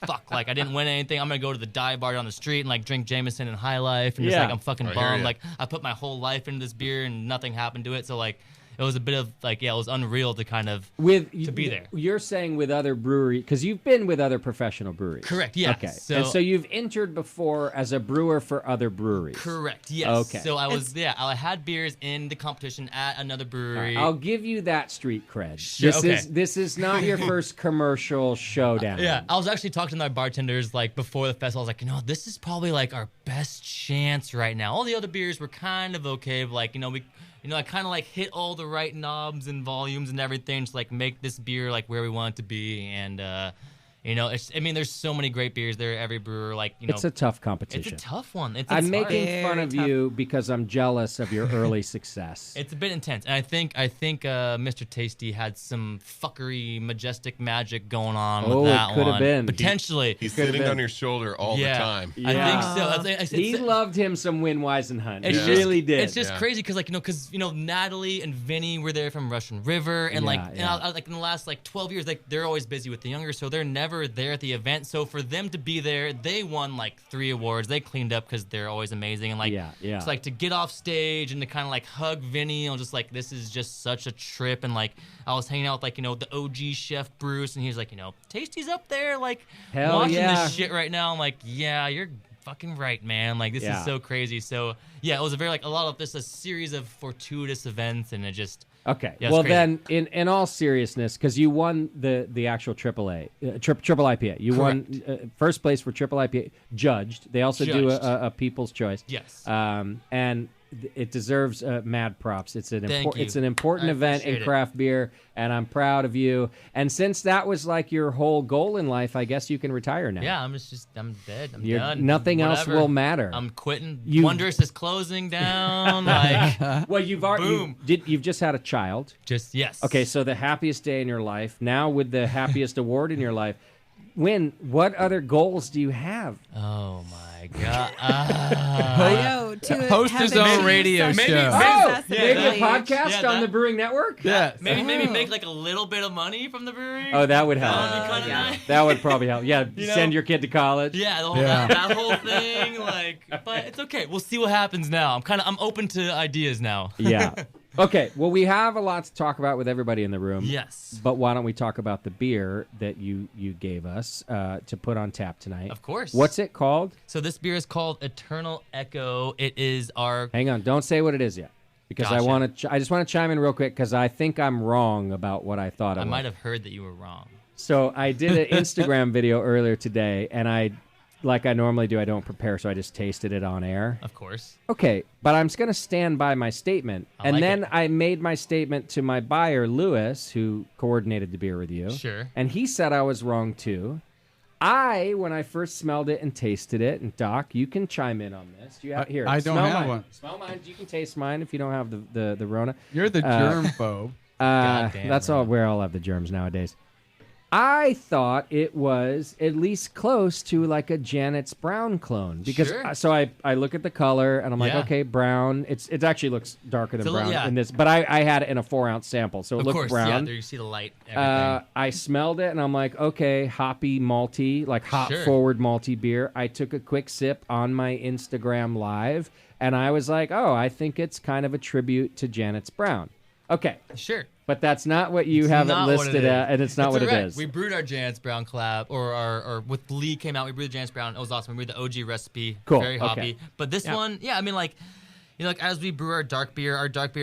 fuck, I didn't win anything. I'm gonna go to the dive bar down the street and drink Jameson and High Life and just I'm fucking bummed. I put my whole life into this beer and nothing happened to it. So it was a bit of it was unreal to kind of to be there. You're saying with other breweries, because you've been with other professional breweries. Correct, yeah. Okay. So you've entered before as a brewer for other breweries. Correct, yes. Okay. So I had beers in the competition at another brewery. I'll give you that street cred. Sure, This is not your first commercial showdown. Yeah, I was actually talking to my bartenders before the festival. I was this is probably our best chance right now. All the other beers were kind of okay, but I kind of hit all the right knobs and volumes and everything to make this beer where we want it to be. And there's so many great beers there. Every brewer it's a tough competition. It's a tough one. I'm making Very fun of tough. you because I'm jealous of your early success. It's a bit intense, and I think Mr. Tasty had some fuckery, majestic magic going on with that it could one. have been. Potentially. He's sitting on your shoulder all the time. I think so. He loved him some Win Weisenhunt. It's He really did. It's just crazy because Natalie and Vinny were there from Russian River, and in the last 12 years, they're always busy with the younger, so they're never there at the event. So for them to be there, they won 3 awards. They cleaned up because they're always amazing, and it's to get off stage and to kind of hug Vinny, and just this is just such a trip. And I was hanging out with the OG chef Bruce, and he's Tasty's up there Hell watching yeah. this shit right now. I'm yeah, you're fucking right, man. This is so crazy. So yeah, it was a very a lot of this, a series of fortuitous events, and it just Okay. Yeah, well, it's crazy. then, in all seriousness, because you won the actual AAA, triple IPA. You won first place for triple IPA, judged. They also do Judged. a People's Choice. Yes. And it deserves mad props. It's an Thank you. it's an important I event in appreciate it. craft beer, and I'm proud of you. And since that was like your whole goal in life, I guess you can retire now. Yeah, I'm dead. I'm You're- done. nothing else Whatever. will matter. I'm quitting. You- Wondrous is closing down. Like, well, boom. you've just had a child. Yes. Okay, so the happiest day in your life. Now with the happiest award in your life. Win, what other goals do you have? Oh my God. I know. To Host have his own achieved radio such show. success Make at a age. podcast on the Brewing Network? Yeah. Maybe make like a little bit of money from the brewery. Oh, that would help. That would be kind of nice. That would probably help. Yeah, You know? send your kid to college. Yeah, the whole, Yeah. That whole thing. Like, but it's okay. We'll see what happens now. I'm open to ideas now. Yeah. Okay, well, we have a lot to talk about with everybody in the room. Yes. But why don't we talk about the beer that you gave us to put on tap tonight? Of course. What's it called? So this beer is called Eternal Echo. It is our. Hang on, don't say what it is yet. Because I Gotcha. want to. I just want to chime in real quick because I think I'm wrong about what I thought it I was. might have heard that you were wrong. So I did an Instagram video earlier today, and like I normally do, I don't prepare, so I just tasted it on air. Of course. Okay, but I'm just going to stand by my statement. I And like then it. I made my statement to my buyer, Lewis, who coordinated the beer with you. Sure. And he said I was wrong too. When I first smelled it and tasted it, and Doc, you can chime in on this. Do you have, here, I don't smell have mine. one. Smell mine. You can taste mine if you don't have the Rona. You're the germ phobe. Goddamn, That's all. We all have the germs nowadays. I thought it was at least close to like a Janet's Brown clone because Sure. so I look at the color and I'm like, Yeah. okay, brown. It actually looks darker than So, brown yeah. in this, but I had it in a 4-ounce sample, so it Of looked course. Yeah, brown. there you see the light. Everything. I smelled it and I'm like, okay, hoppy, malty, like hop Sure. forward malty beer. I took a quick sip on my Instagram live and I was like, oh, I think it's kind of a tribute to Janet's Brown. Okay, Sure. but that's not what you It's have it not what it listed is. at, and it's not what it alright. is. We brewed our Janet's Brown collab, or with Lee came out. We brewed the Janet's Brown. It was awesome. We brewed the OG recipe. Cool, Very hoppy. okay. But this one, yeah, I mean, like, you know, like as we brew our dark beer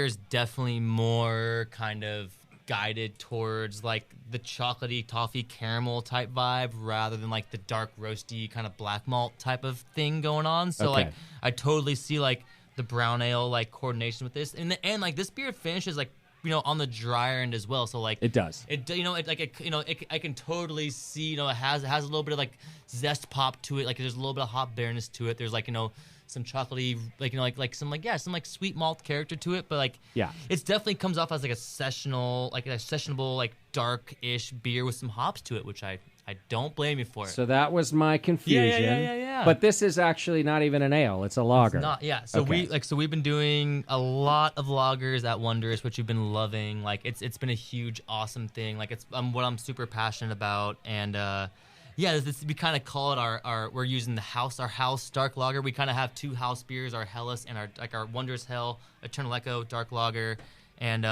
is definitely more kind of guided towards like the chocolatey toffee caramel type vibe rather than like the dark roasty kind of black malt type of thing going on. So Okay. like I totally see like the brown ale like coordination with this, and like this beer finishes like, you know, on the drier end as well. So like It does. It, you know, I can totally see, you know, it has a little bit of like zest pop to it. Like there's a little bit of hop bitterness to it. There's like, you know, some chocolatey, like, you know, like some sweet malt character to it. But like, Yeah. it's definitely comes off as like a sessionable, like dark-ish beer with some hops to it, which I don't blame you for it. So that was my confusion. Yeah. But this is actually not even an ale; it's a lager. Not, yeah. So Okay. we've been doing a lot of lagers at Wondrous, which you've been loving. Like it's been a huge, awesome thing. Like it's what I'm super passionate about. And yeah, we kind of call it our we're using our house dark lager. We kind of have two house beers, our Hellas and our Wondrous Hell Eternal Echo dark lager. And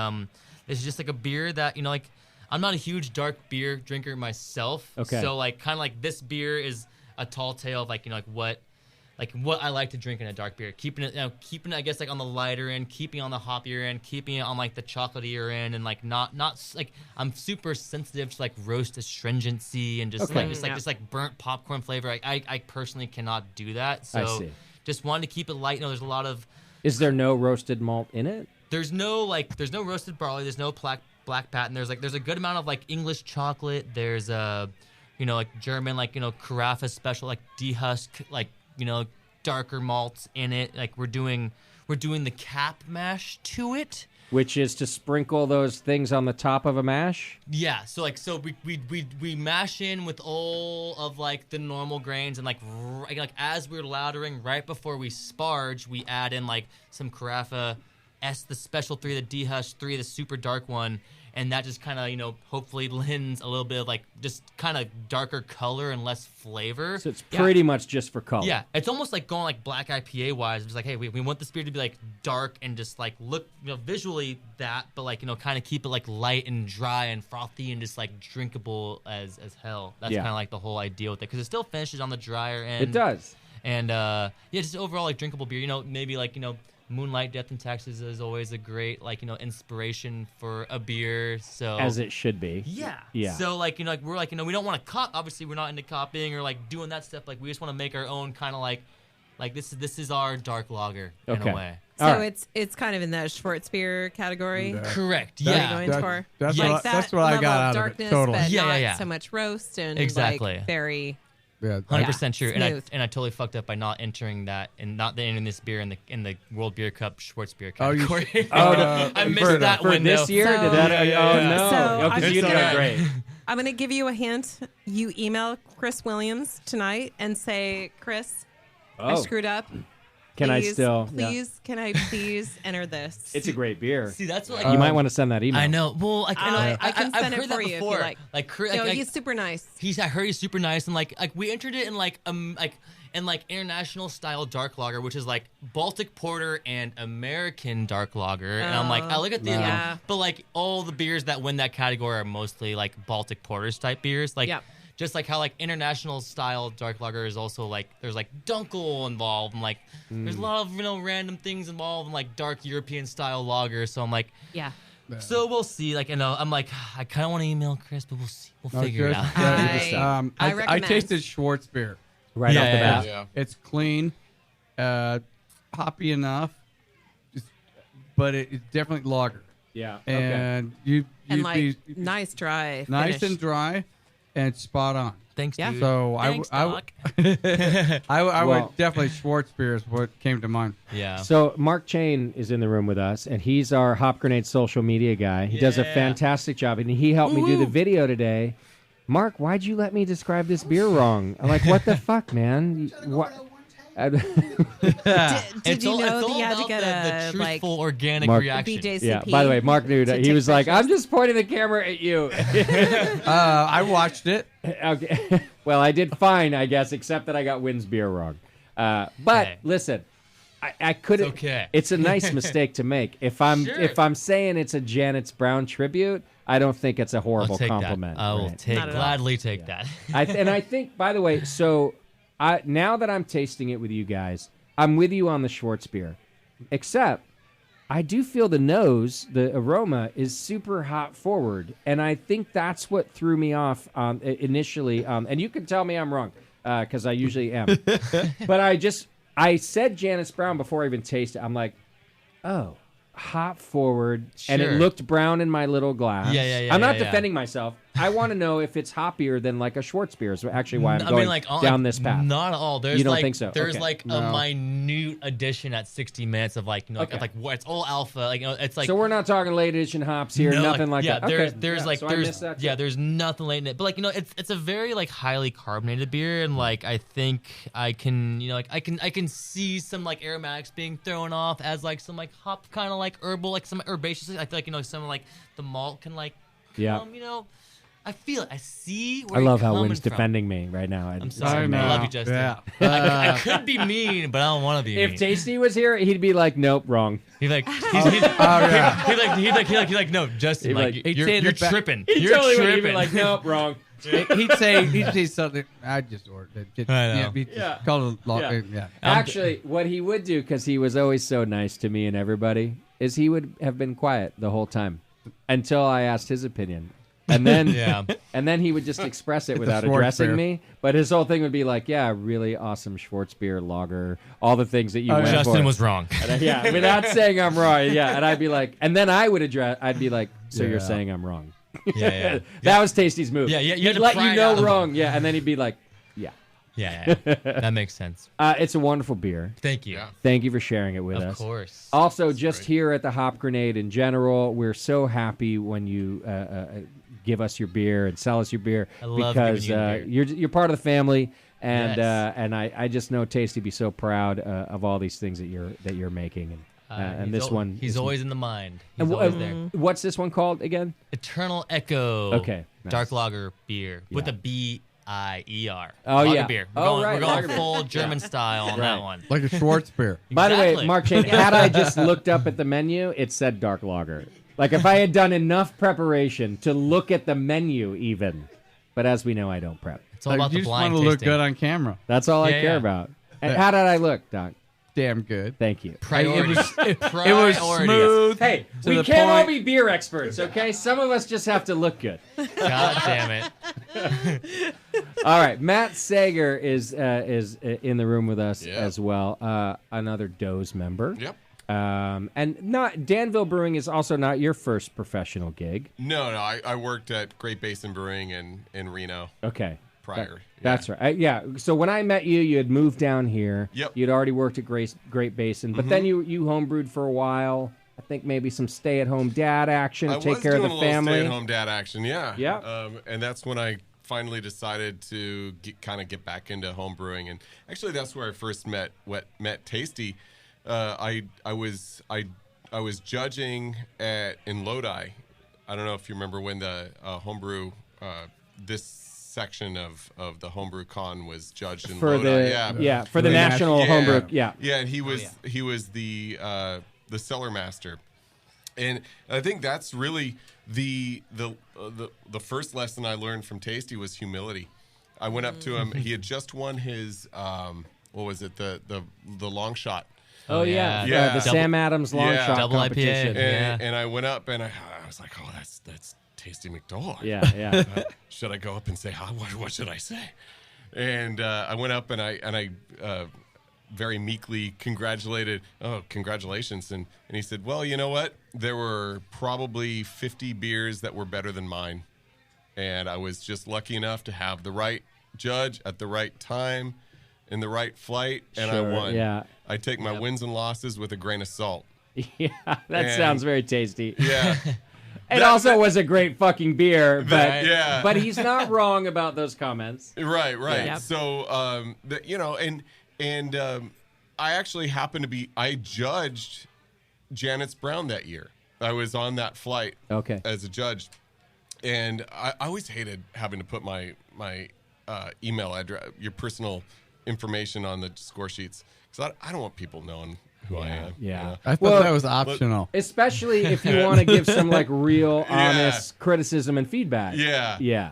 it's just like a beer that, you know, like I'm not a huge dark beer drinker myself. Okay. So like kind of like this beer is a tall tale of like, you know, what I like to drink in a dark beer, keeping it I guess like on the lighter end, keeping it on the hoppier end, keeping it on like the chocolatier end, and like not like I'm super sensitive to like roast astringency and just Okay. just like burnt popcorn flavor. I personally cannot do that. So I see. just wanted to keep it light. You know, there's a lot of Is there no roasted malt in it? there's no roasted barley, there's no black patent. There's a good amount of like English chocolate. There's you know, like German, like, you know, Carafa special, like dehusk, like, you know, darker malts in it. Like we're doing the cap mash to it. Which is to sprinkle those things on the top of a mash? Yeah, so we mash in with all of like the normal grains, and like as we're lautering right before we sparge, we add in like some Carafa S, the special 3, the dehusk 3, the super dark one, and that just kind of, you know, hopefully lends a little bit of like just kind of darker color and less flavor. So it's pretty much just for color. Yeah, it's almost like going like black IPA wise. It's like, hey, we want this beer to be like dark and just like look, you know, visually that, but like, you know, kind of keep it like light and dry and frothy and just like drinkable as hell. That's Yeah. kind of like the whole idea with it, because it still finishes on the drier end. It does. And yeah, just overall like drinkable beer. You know, maybe like, you know, Moonlight Death in Texas is always a great inspiration for a beer. So As it should be. Yeah. Yeah. So we're we don't want to cop. Obviously, we're not into copying or doing that stuff. We just want to make our own kind of like this is our dark lager in a way. So it's kind of in the Schwarzbier category. Correct. What Yeah. are you going for? That's Like what, that that's what I level got of out darkness, of it. Totally. But Yeah, not yeah. so much roast and Exactly. very. Yeah. 100% true, smooth. and I totally fucked up by not entering that and not entering this beer in the World Beer Cup Schwarzbier Oh, you- category. Oh, I missed for- that For window. this year? So- Did that? Yeah, Oh, yeah. no. So Because I'm you just did gonna- great. I'm going to give you a hint. You email Chris Williams tonight and say, Chris, I Oh. screwed up. Can I Please, still? Yeah. Please, can I please enter this? It's a great beer. See, that's what You might want to send that email. I know. Well, I can I've send it heard for that you if before. you like. He's super nice. I heard he's super nice, and we entered it in international style dark lager, which is Baltic porter and American dark lager. And I'm I look at the Yeah. but all the beers that win that category are mostly Baltic porters type beers. Yeah. Just how international style dark lager is also there's Dunkel involved and there's a lot of random things involved in dark European style lager. So I'm Yeah. so we'll see. I'm I kind of want to email Chris, but we'll see. We'll figure it out. I I recommend. tasted Schwarzbier. Right off the bat. Yeah. It's clean, hoppy enough, but it's definitely lager. Yeah. Okay. And you'd And be nice dry nice finish. and dry, and spot on. Thanks, Yeah. dude. So Thanks, I Doc. I Well- would definitely Schwarzbier is what came to mind. Yeah. So Mark Chain is in the room with us, and he's our Hop Grenade social media guy. He does a Yeah. fantastic job, and he helped me do the video today. Mark, why'd you let me describe this beer wrong? I'm like, what the fuck, man? What? Did It's you all- know it's that all you had to about get the a truthful, organic Mark- reaction. BJCP? Yeah. By the way, Mark knew that. to He take was like, pictures? I'm just pointing the camera at you. I watched it. Okay. Well, I did fine, I guess, except that I got Wynn's beer wrong. But Hey. listen, I couldn't. It's okay. It's a nice mistake to make. If I'm saying it's a Janet's Brown tribute, I don't think it's a horrible I'll take compliment. that. I will right? Not at all. gladly take that. And I think, by the way, so now that I'm tasting it with you guys, I'm with you on the Schwarzbier, except I do feel the aroma is super hop forward, and I think that's what threw me off initially. And you can tell me I'm wrong, because I usually am. But I said Janet's Brown before I even tasted it. I'm like, oh, hop forward, and it Sure. looked brown in my little glass. Yeah, I'm not yeah. defending myself. I want to know if it's hoppier than a Schwarzbier. Is actually why I'm going all- down this path. Not at all. There's You don't think so? There's Okay. a minute addition at 60 minutes of Okay. what it's all alpha. It's So we're not talking late edition hops here. No, nothing like yeah, that. There's Okay. So I missed that too. there's nothing late in it. But it's a very highly carbonated beer, and I think I can I can see some aromatics being thrown off as some hop kind of herbal some herbaceous. I feel some the malt can Yeah. I feel it. I see I where love you're how coming Wynn's from. defending me right now. I'm sorry, I man. I love know. you, Justin. Yeah. I could be mean, but I don't want to be mean. If Tasty was here, he'd be like, "Nope, wrong." He's like, no, Justin, He'd you're say the ba- tripping. He You're totally would. He'd tripping. be like, "Nope, wrong." He'd say something. I just ordered it. I know. He'd just Yeah. call it Yeah. yeah. Actually, what he would do, because he was always so nice to me and everybody, is he would have been quiet the whole time until I asked his opinion. And then, Yeah. and then he would just express it without Schwarzbier. addressing me. But his whole thing would be like, "Yeah, really awesome Schwarzbier lager, all the things that you went Justin for." was wrong. Yeah, without saying I'm wrong. Yeah, and I'd be like, and then I would address. I'd be like, "So you're Yeah. saying I'm wrong?" Yeah. That was Tasty's move. Yeah, you He'd had to let pry you it know out of wrong. him. Yeah, and then he'd be like, "Yeah." Yeah. That makes sense. It's a wonderful beer. Thank you. Yeah. Thank you for sharing it with us. Of course. Also, just here at the Hop Grenade in general, we're so happy when you give us your beer and sell us your beer I love because giving you the you're part of the family, and Yes. and I just know Tasty be so proud of all these things that you're making, and this one He's this always in the mind. He's And always there. What's this one called again? Eternal Echo. Okay, nice. Dark lager beer with Yeah. a BIER. Oh, lager yeah. beer. Oh, We're right, going lager beer. full German style on Right. that one. Like a Schwarzbier. By the way, Exactly. Mark Chain, had I just looked up at the menu, it said dark lager. Like if I had done enough preparation to look at the menu, even. But as we know, I don't prep. It's all about you the just blind want to look tasting. good on camera. That's all I Yeah, care yeah. about. And how did I look, Doc? damn good. Thank you. Priorities. It was smooth. Hey, to we the can't all point. be beer experts, okay? Some of us just have to look good. God damn it. All right, Matt Sager is in the room with us as well. Another Doze member. Yep. And not Danville Brewing is also not your first professional gig. No, I worked at Great Basin Brewing in Reno. Okay. Prior. That's right. Yeah. So when I met you, you had moved down here. Yep. You'd already worked at Great Basin, but then you homebrewed for a while. I think maybe some stay-at-home dad action to take care of the family. I was doing a little stay-at-home dad action, yeah. Yeah. And that's when I finally decided to get back into home brewing. And actually, that's where I first met Tasty. I was judging in Lodi. I don't know if you remember when the homebrew this section of the homebrew con was judged in Lodi. For the national homebrew. Yeah. Yeah, and he was the cellar master. And I think that's really the first lesson I learned from Tasty was humility. I went up to him. He had just won his what was it, the long shot. Oh yeah. The Sam Adams long shot double competition. IPA. And I went up and I was like, oh, that's Tasty McDowell. Yeah. Should I go up and say hi? What should I say? And I went up and I very meekly congratulated. Oh, congratulations! And he said, well, you know what? There were probably 50 beers that were better than mine, and I was just lucky enough to have the right judge at the right time in the right flight, and I won. Yeah. I take my wins and losses with a grain of salt. Yeah, that sounds very tasty. Yeah. It also was a great fucking beer, but but he's not wrong about those comments. Right. Yep. So, I actually happened to be. I judged Janet's Brown that year. I was on that flight. Okay. As a judge, and I always hated having to put my email address, your personal information on the score sheets, because I don't want people knowing who I am. Yeah. You know? I thought that was optional. Especially if you want to give some like real, honest criticism and feedback. Yeah. Yeah.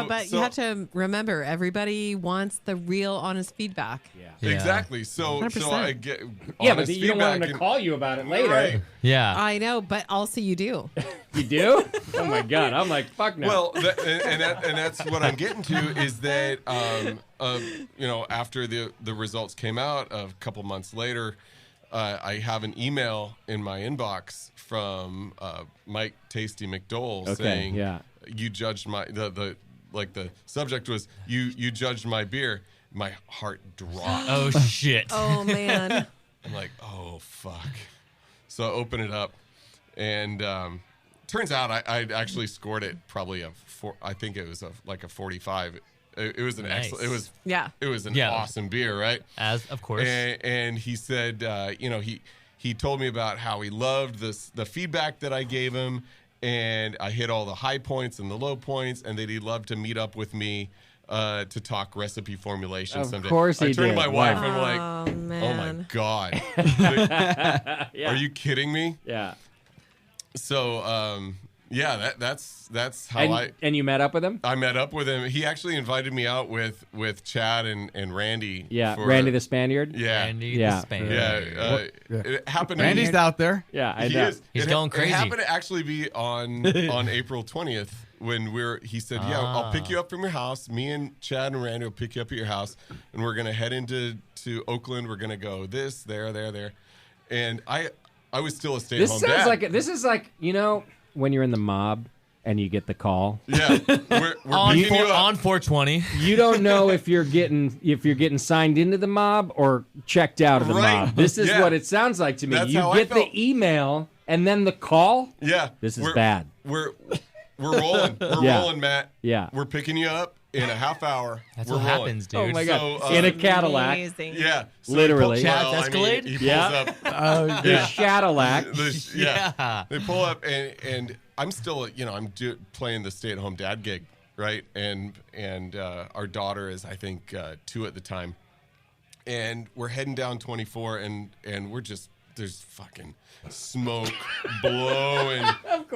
But you have to remember, everybody wants the real, honest feedback. Yeah. Exactly. So 100%. I get But you don't want them to call you about it later. Right. Yeah. I know, but also you do. You do? Oh my God. I'm like, fuck no. Well, and that's what I'm getting to is that, after the results came out a couple months later, I have an email in my inbox from Mike Tasty McDowell saying, you judged my, the subject was, you judged my beer. My heart dropped. Oh, shit. Oh, man. I'm like, oh, fuck. So I open it up, and turns out I actually scored it probably I think it was like a 45. It was an excellent. It was an awesome beer, right? As of course. And he said, he told me about how he loved the feedback that I gave him, and I hit all the high points and the low points, and that he'd love to meet up with me to talk recipe formulation someday. Of course he I turned did. to my wife Wow. and I'm like, Oh, man. oh my God. Are you kidding me? Yeah. So, that's how And you met up with him? I met up with him. He actually invited me out with Chad and Randy. Yeah, Randy the Spaniard? Yeah. Randy the Spaniard. Yeah. It happened to Randy's out there. Yeah, I He know. is. He's going crazy. It happened to actually be on April 20th when he said, I'll pick you up from your house. Me and Chad and Randy will pick you up at your house, and we're going to head into Oakland. We're going to go this, there. And I was still a stay-at-home dad. This is like, when you're in the mob and you get the call. Yeah, we're picking you up. On 420. You don't know if you're getting signed into the mob or checked out of the Right. mob. This is Yeah. what it sounds like to me. That's You how I get the felt. email and then the call. Yeah, This is bad. We're rolling. We're Yeah. rolling, Matt. Yeah. We're picking you up in a half hour. That's We're what rolling. happens, dude. Oh my God. So, In a Cadillac. Amazing. Yeah, so Literally. he pull- Chad's well, I mean, Escalade? he pulls Yeah. up. The Cadillac. Yeah. They pull up, and I'm still, playing the stay-at-home dad gig, right? And our daughter is, I think, 2 at the time, and we're heading down 24, and we're just there's fucking smoke blowing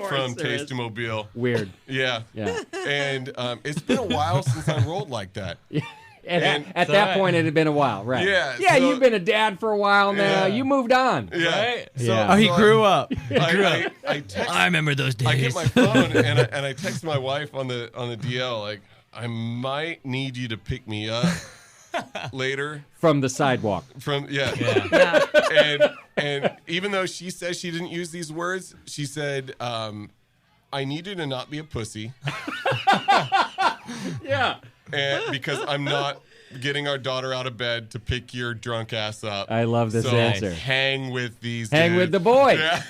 from there is. Tasty-mobile. Weird. Yeah. Yeah. And it's been a while since I rolled like that. At that point, it had been a while, right? Yeah. Yeah, so- you've been a dad for a while now. Yeah. You moved on. Yeah. Right? So, Yeah. Oh, he grew up. I text, I remember those days. I get my phone and I text my wife on the DL like, I might need you to pick me up later From the sidewalk. And even though she says she didn't use these words, she said, I need you to not be a pussy. Yeah. And because I'm not getting our daughter out of bed to pick your drunk ass up. I love this so answer. Hang with these Hang dudes. with the boy. Yeah.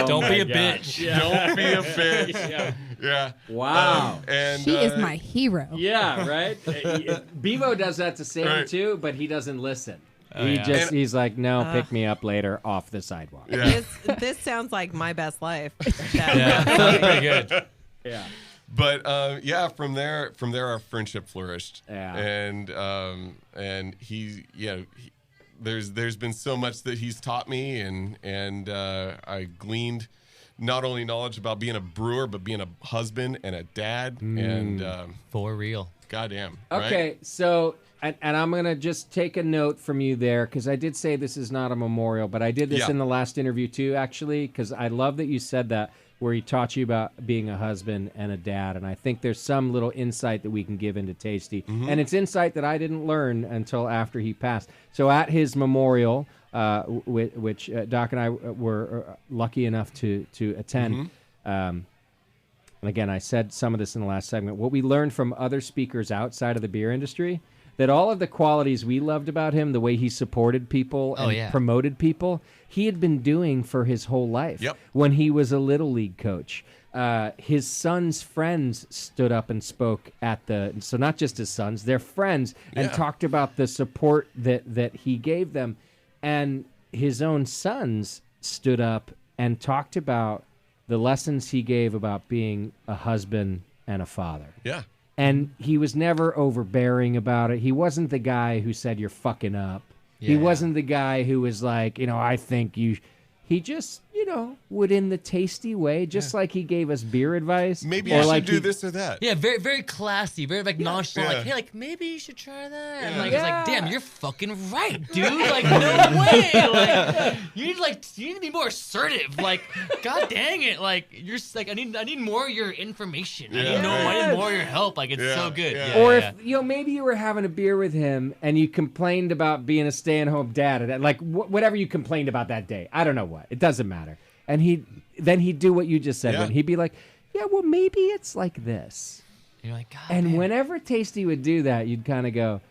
Don't be a bitch. Yeah. Don't be a bitch. Yeah. Wow. And She is my hero. Yeah, right? Bevo does that to Sam, Right. too, but he doesn't listen. Oh, yeah. He's like, no, pick me up later off the sidewalk. Yeah. This sounds like my best life. Yeah, pretty good. Yeah. But from there our friendship flourished. Yeah. And there's been so much that he's taught me, and I gleaned not only knowledge about being a brewer, but being a husband and a dad, and For real. goddamn. Okay, right? so, and I'm going to just take a note from you there, because I did say this is not a memorial, but I did this Yeah. in the last interview, too, actually, because I love that you said that, where he taught you about being a husband and a dad. And I think there's some little insight that we can give into Tasty. Mm-hmm. And it's insight that I didn't learn until after he passed. So at his memorial, which Doc and I were lucky enough to attend, Mm-hmm. and again, I said some of this in the last segment, what we learned from other speakers outside of the beer industry, that all of the qualities we loved about him, the way he supported people and promoted people, he had been doing for his whole life. Yep. When he was a Little League coach. His son's friends stood up and spoke so not just his sons, their friends, and talked about the support that he gave them. And his own sons stood up and talked about the lessons he gave about being a husband and a father. Yeah. And he was never overbearing about it. He wasn't the guy who said you're fucking up. He wasn't the guy who was like, I think you... He just, would in the Tasty way, just like he gave us beer advice. Maybe or I should like do this or that. Yeah, very very classy, very like nonchalant. Yeah. Like, hey, like maybe you should try that. And Yeah. like it's like, damn, you're fucking right, dude. Like, no way. Like, you need to be more assertive. Like, god dang it. Like, you're like, I need more of your information. I need more of your help. Like, it's so good. Yeah. Yeah, Or yeah. if maybe you were having a beer with him and you complained about being a stay-at-home dad, like whatever you complained about that day. I don't know what. It doesn't matter. And he'd do what you just said. Yeah. He'd be like, yeah, well, maybe it's like this. You're like, God. And man. whenever Tasty would do that, you'd kind of go,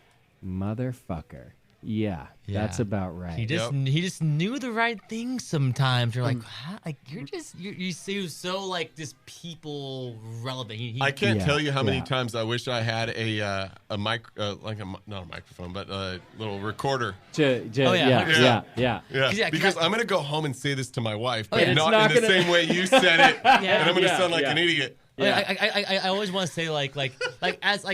motherfucker. Yeah, Yeah. that's about right. He just knew the right things sometimes. You're like, huh? Like you seem so like this people relevant. I can't Yeah, tell you how many yeah. times I wish I had a mic, not a microphone, but a little recorder. Yeah. Yeah, because I'm gonna go home and say this to my wife, but yeah. not in the same way you said it, and I'm gonna sound like an idiot. Yeah. I always want to say like as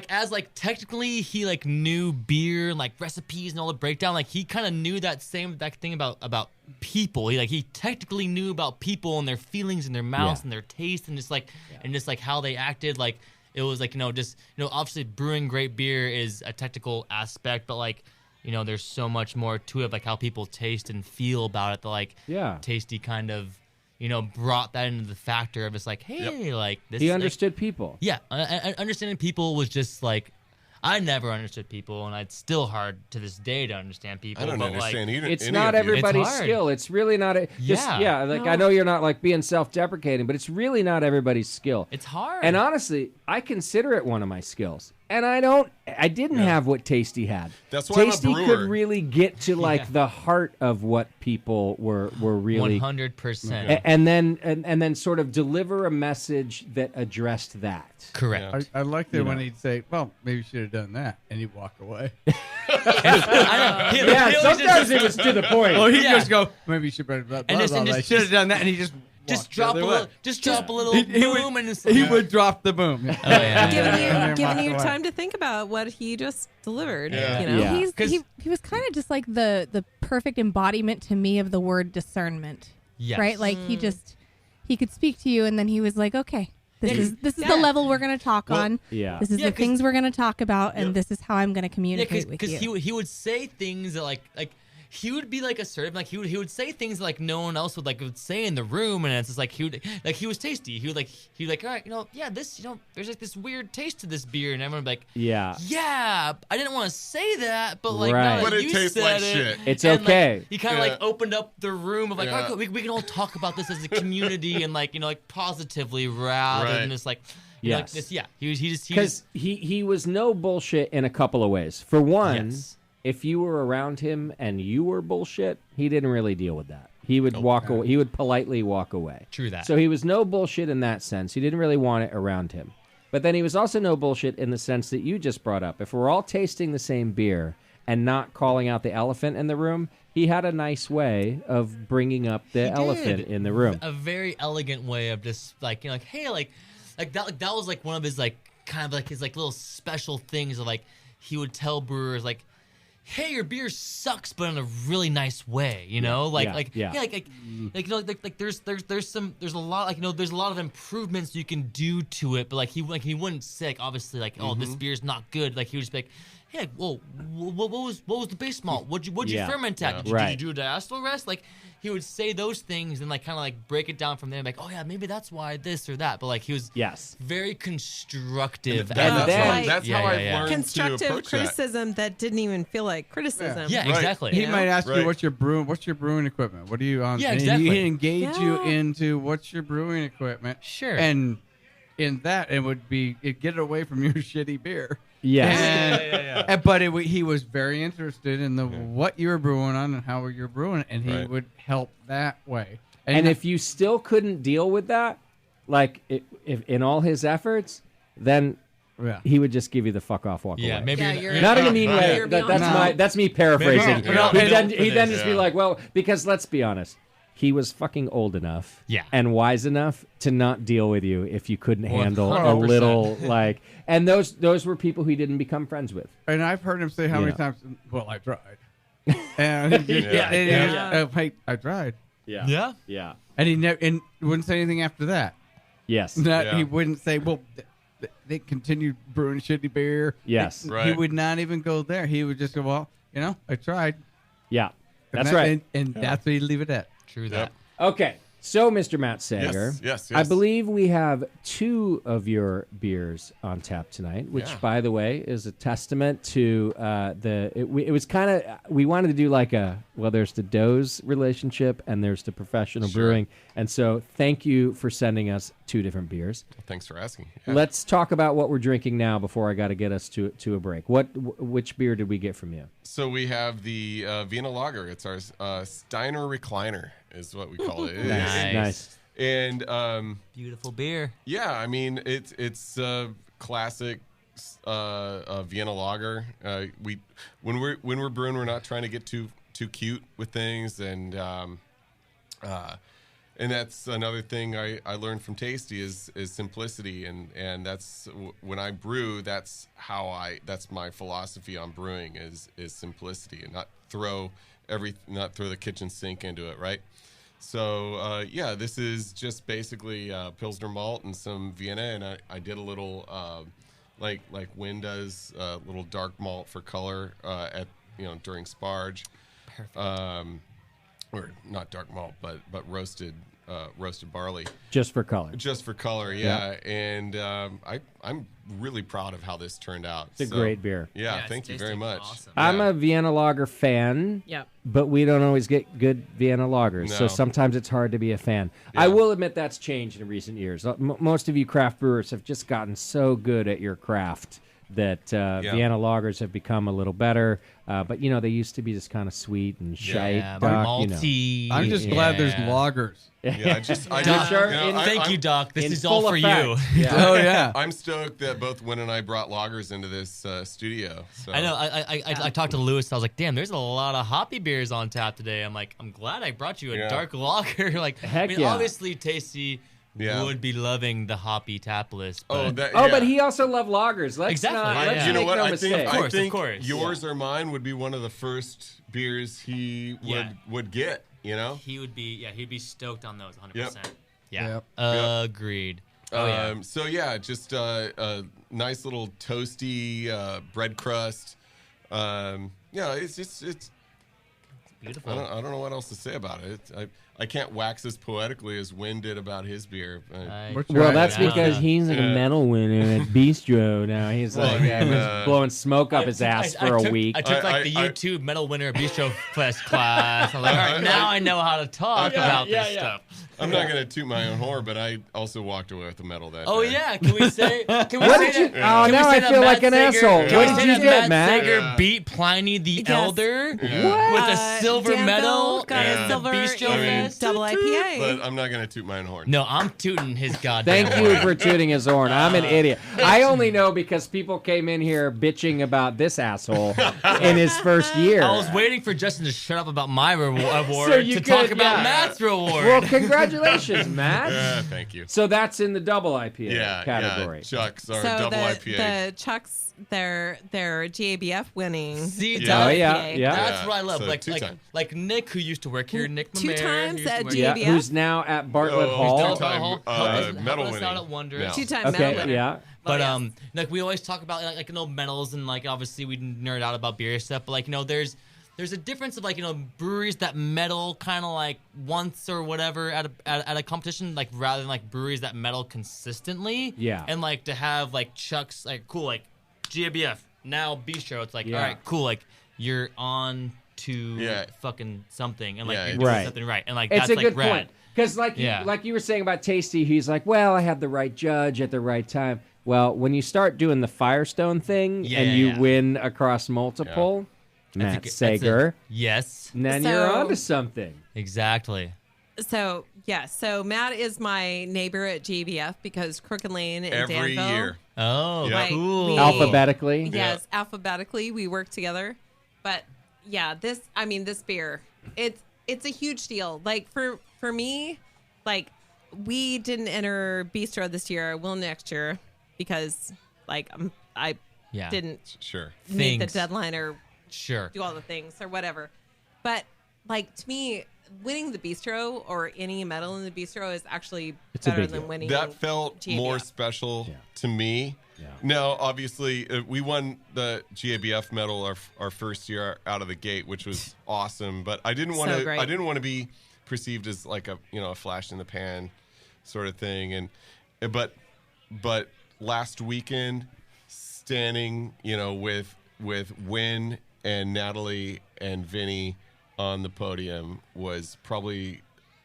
technically he like knew beer and like recipes and all the breakdown, like he kind of knew that thing about people. He technically knew about people and their feelings and their mouths and their taste and just like how they acted. Like it was like obviously brewing great beer is a technical aspect, but like there's so much more to it, like how people taste and feel about it. That like Tasty kind of brought that into the factor of it's like, hey, like this. He understood people. Yeah, understanding people was just like, I never understood people, and it's still hard to this day to understand people. I don't but understand like, either. It's any not of you. everybody's It's hard. skill. It's really not. I know you're not like being self-deprecating, but it's really not everybody's skill. It's hard. And honestly, I consider it one of my skills. And I didn't have what Tasty had. That's why I'm a Tasty brewer. could really get to like the heart of what people were really 100%. and then sort of deliver a message that addressed that. Correct. I liked it when he'd say, well, maybe you should have done that. And he'd walk away. Yeah, sometimes it was to the point. Well, he'd just go, maybe you should have done that. I just- should have done that. And he just drop a little, boom, and it's he would drop the boom. Oh, yeah. Giving you time to think about what he just delivered. Yeah. Yeah. He was kind of just like the perfect embodiment to me of the word discernment. Yes. Right? Like he could speak to you and then he was like, okay, This is the level we're going to talk on. Yeah. This is the things we're going to talk about, and this is how I'm going to communicate with you. Because he would say things that like he would be like assertive, like he would say things that, like no one else would say in the room, and it's just like he was tasty. He would like all right, this there's like this weird taste to this beer, and everyone would be like yeah, I didn't want to say that, but like Right. now But that it you tastes said like it, shit. It's and, okay. Like, he kind of like opened up the room of like Yeah. all right, we can all talk about this as a community and like like positively rather Right. than just like. Yes. Like this, he just Because he was no bullshit in a couple of ways. For one, Yes. if you were around him and you were bullshit, he didn't really deal with that. He would walk away. He would politely walk away. True that. So he was no bullshit in that sense. He didn't really want it around him. But then he was also no bullshit in the sense that you just brought up. If we're all tasting the same beer and not calling out the elephant in the room, he had a nice way of bringing up the elephant in the room. A very elegant way of just like like hey like that was like one of his like kind of like his like little special things of like he would tell brewers like, hey, your beer sucks, but in a really nice way, like there's a lot like there's a lot of improvements you can do to it, but like he wouldn't say like, obviously like oh this beer's not good, like he would just be like, hey, well, what was the base malt? What'd you ferment at? Did you do a diacetyl rest? Like he would say those things and like kind of like break it down from there, like oh yeah, maybe that's why this or that. But like he was very constructive. That's how I learned constructive to approach criticism that didn't even feel like criticism. Yeah, exactly. He might ask you what's your brewing equipment. What are you on? Yeah, and exactly. he engage you into what's your brewing equipment. Sure. And in that, it'd get away from your shitty beer. Yes. But he was very interested in what you were brewing on and how you were brewing it, and he would help that way. And if you still couldn't deal with that, like if in all his efforts, then he would just give you the fuck off walk away. Maybe not in a mean way. That's me paraphrasing. He'd then just be like, well, because let's be honest. He was fucking old enough and wise enough to not deal with you if you couldn't handle 100%. a little like. And those were people he didn't become friends with. And I've heard him say how many times, well, I tried. And hey, I tried. Yeah. And he wouldn't say anything after that. Yes. He wouldn't say, well, they continued brewing shitty beer. Yes. He would not even go there. He would just go, well, I tried. Yeah. That's And right. And that's where you leave it at. True that. Okay. So, Mr. Matt Sager, Yes. I believe we have 2 of your beers on tap tonight, which, by the way, is a testament to it was kind of, we wanted to do like there's the Doe's relationship and there's the professional brewing. And so thank you for sending us 2 different beers. Well, thanks for asking. Yeah. Let's talk about what we're drinking now before I got to get us to a break. Which beer did we get from you? So we have the Vienna Lager. It's our Steiner Recliner is what we call it. Nice. And beautiful beer. Yeah, I mean it's classic Vienna Lager. When we're brewing, we're not trying to get too cute with things, and that's another thing I learned from Tasty is simplicity, and that's when I brew. That's my philosophy on brewing is simplicity, and not throw the kitchen sink into it, right? So this is just basically Pilsner malt and some Vienna, and I did a little like Wynn does, a little dark malt for color during sparge. Perfect. Or not dark malt, but roasted barley. Just for color. Just for color, yeah. And I'm really proud of how this turned out. It's a great beer. Yeah, thank you very much. Awesome. I'm a Vienna Lager fan. Yep. But we don't always get good Vienna lagers, so No. sometimes it's hard to be a fan. Yeah. I will admit that's changed in recent years. Most of you craft brewers have just gotten so good at your craft that Vienna lagers have become a little better. But, they used to be just kind of sweet and shite. Doc, malty. I'm just glad there's lagers. Yeah, Thank you, Doc. This is all for you. Yeah. Oh, yeah. I'm stoked that both Wynn and I brought lagers into this studio. So. I know. I talked to Lewis. I was like, "Damn, there's a lot of hoppy beers on tap today." I'm like, "I'm glad I brought you a dark lager." Heck yeah. Obviously, Tasty would be loving the hoppy tap list. But But he also loved lagers. Let's Exactly. not. Yeah. Let's You know make what? no I mistake. think Of course. yours or mine would be one of the first beers he would get. he would be. Yeah, he'd be stoked on those 100%. Yep. Yeah. Yep. Agreed. Oh, yeah. So yeah, just a nice little toasty bread crust. It's beautiful. I don't know what else to say about it. I can't wax as poetically as Wynn did about his beer. Well, that's because he's like a medal winner at Bistro now. He's blowing smoke up his ass for a week. I took the YouTube medal winner Bistro Fest class. I'm like, all right, now I know how to talk about this stuff. I'm not gonna toot my own horn, but I also walked away with a medal that Oh day. yeah, can we say? What did you? Oh, now I feel like an asshole. What did you get, Matt? Sager beat Pliny the Elder with a silver medal. Got a silver double IPA. But I'm not gonna toot my own horn. No, I'm tooting his goddamn Thank you for tooting his horn. I'm an idiot. I only know because people came in here bitching about this asshole in his first year. I was waiting for Justin to shut up about my award So you talk could, about Matt's reward. Well, congratulations, Matt. Thank you. So that's in the double IPA category. Yeah, Chuck's our So double IPA. the Chucks, they're GABF winning. See, double yeah. IPA. That's what I love. So like Nick, who used to work here, Nick Two Mamere, times who used to at work GABF. Who's now at Bartlett Hall. Two-time medal Help us out winning. at Wonder. Yeah. Two-time medal winner. Yeah. But like we always talk about like medals and like obviously we nerd out about beer stuff, but like there's a difference of like breweries that medal kind of like once or whatever at a competition, like rather than like breweries that medal consistently. Yeah. And like to have like Chuck's like cool like GABF now Bistro, it's like all right cool like you're on to fucking something and like you're doing something right and like It's that's a like good rad. point. Because like you were saying about Tasty, he's like, well, I had the right judge at the right time. Well, when you start doing the Firestone thing and you win across multiple, Matt Sager, yes, then So- you're onto something. Exactly. So Matt is my neighbor at GABF because Crooked Lane and Every Danville. year. Oh, Like, cool. Alphabetically. Yes, alphabetically we work together. But yeah, this beer, it's a huge deal. Like for me, like we didn't enter Bistro this year. I will next year because like I didn't meet the deadline or do all the things or whatever. But like to me, winning the Bistro or any medal in the Bistro is actually better than winning. That felt GABF. more special to me. Yeah. Now, obviously, we won the GABF medal our first year out of the gate, which was awesome. But I didn't want to. I didn't want to be perceived as like a flash in the pan sort of thing. But last weekend, standing with Wynn and Natalie and Vinny on the podium was probably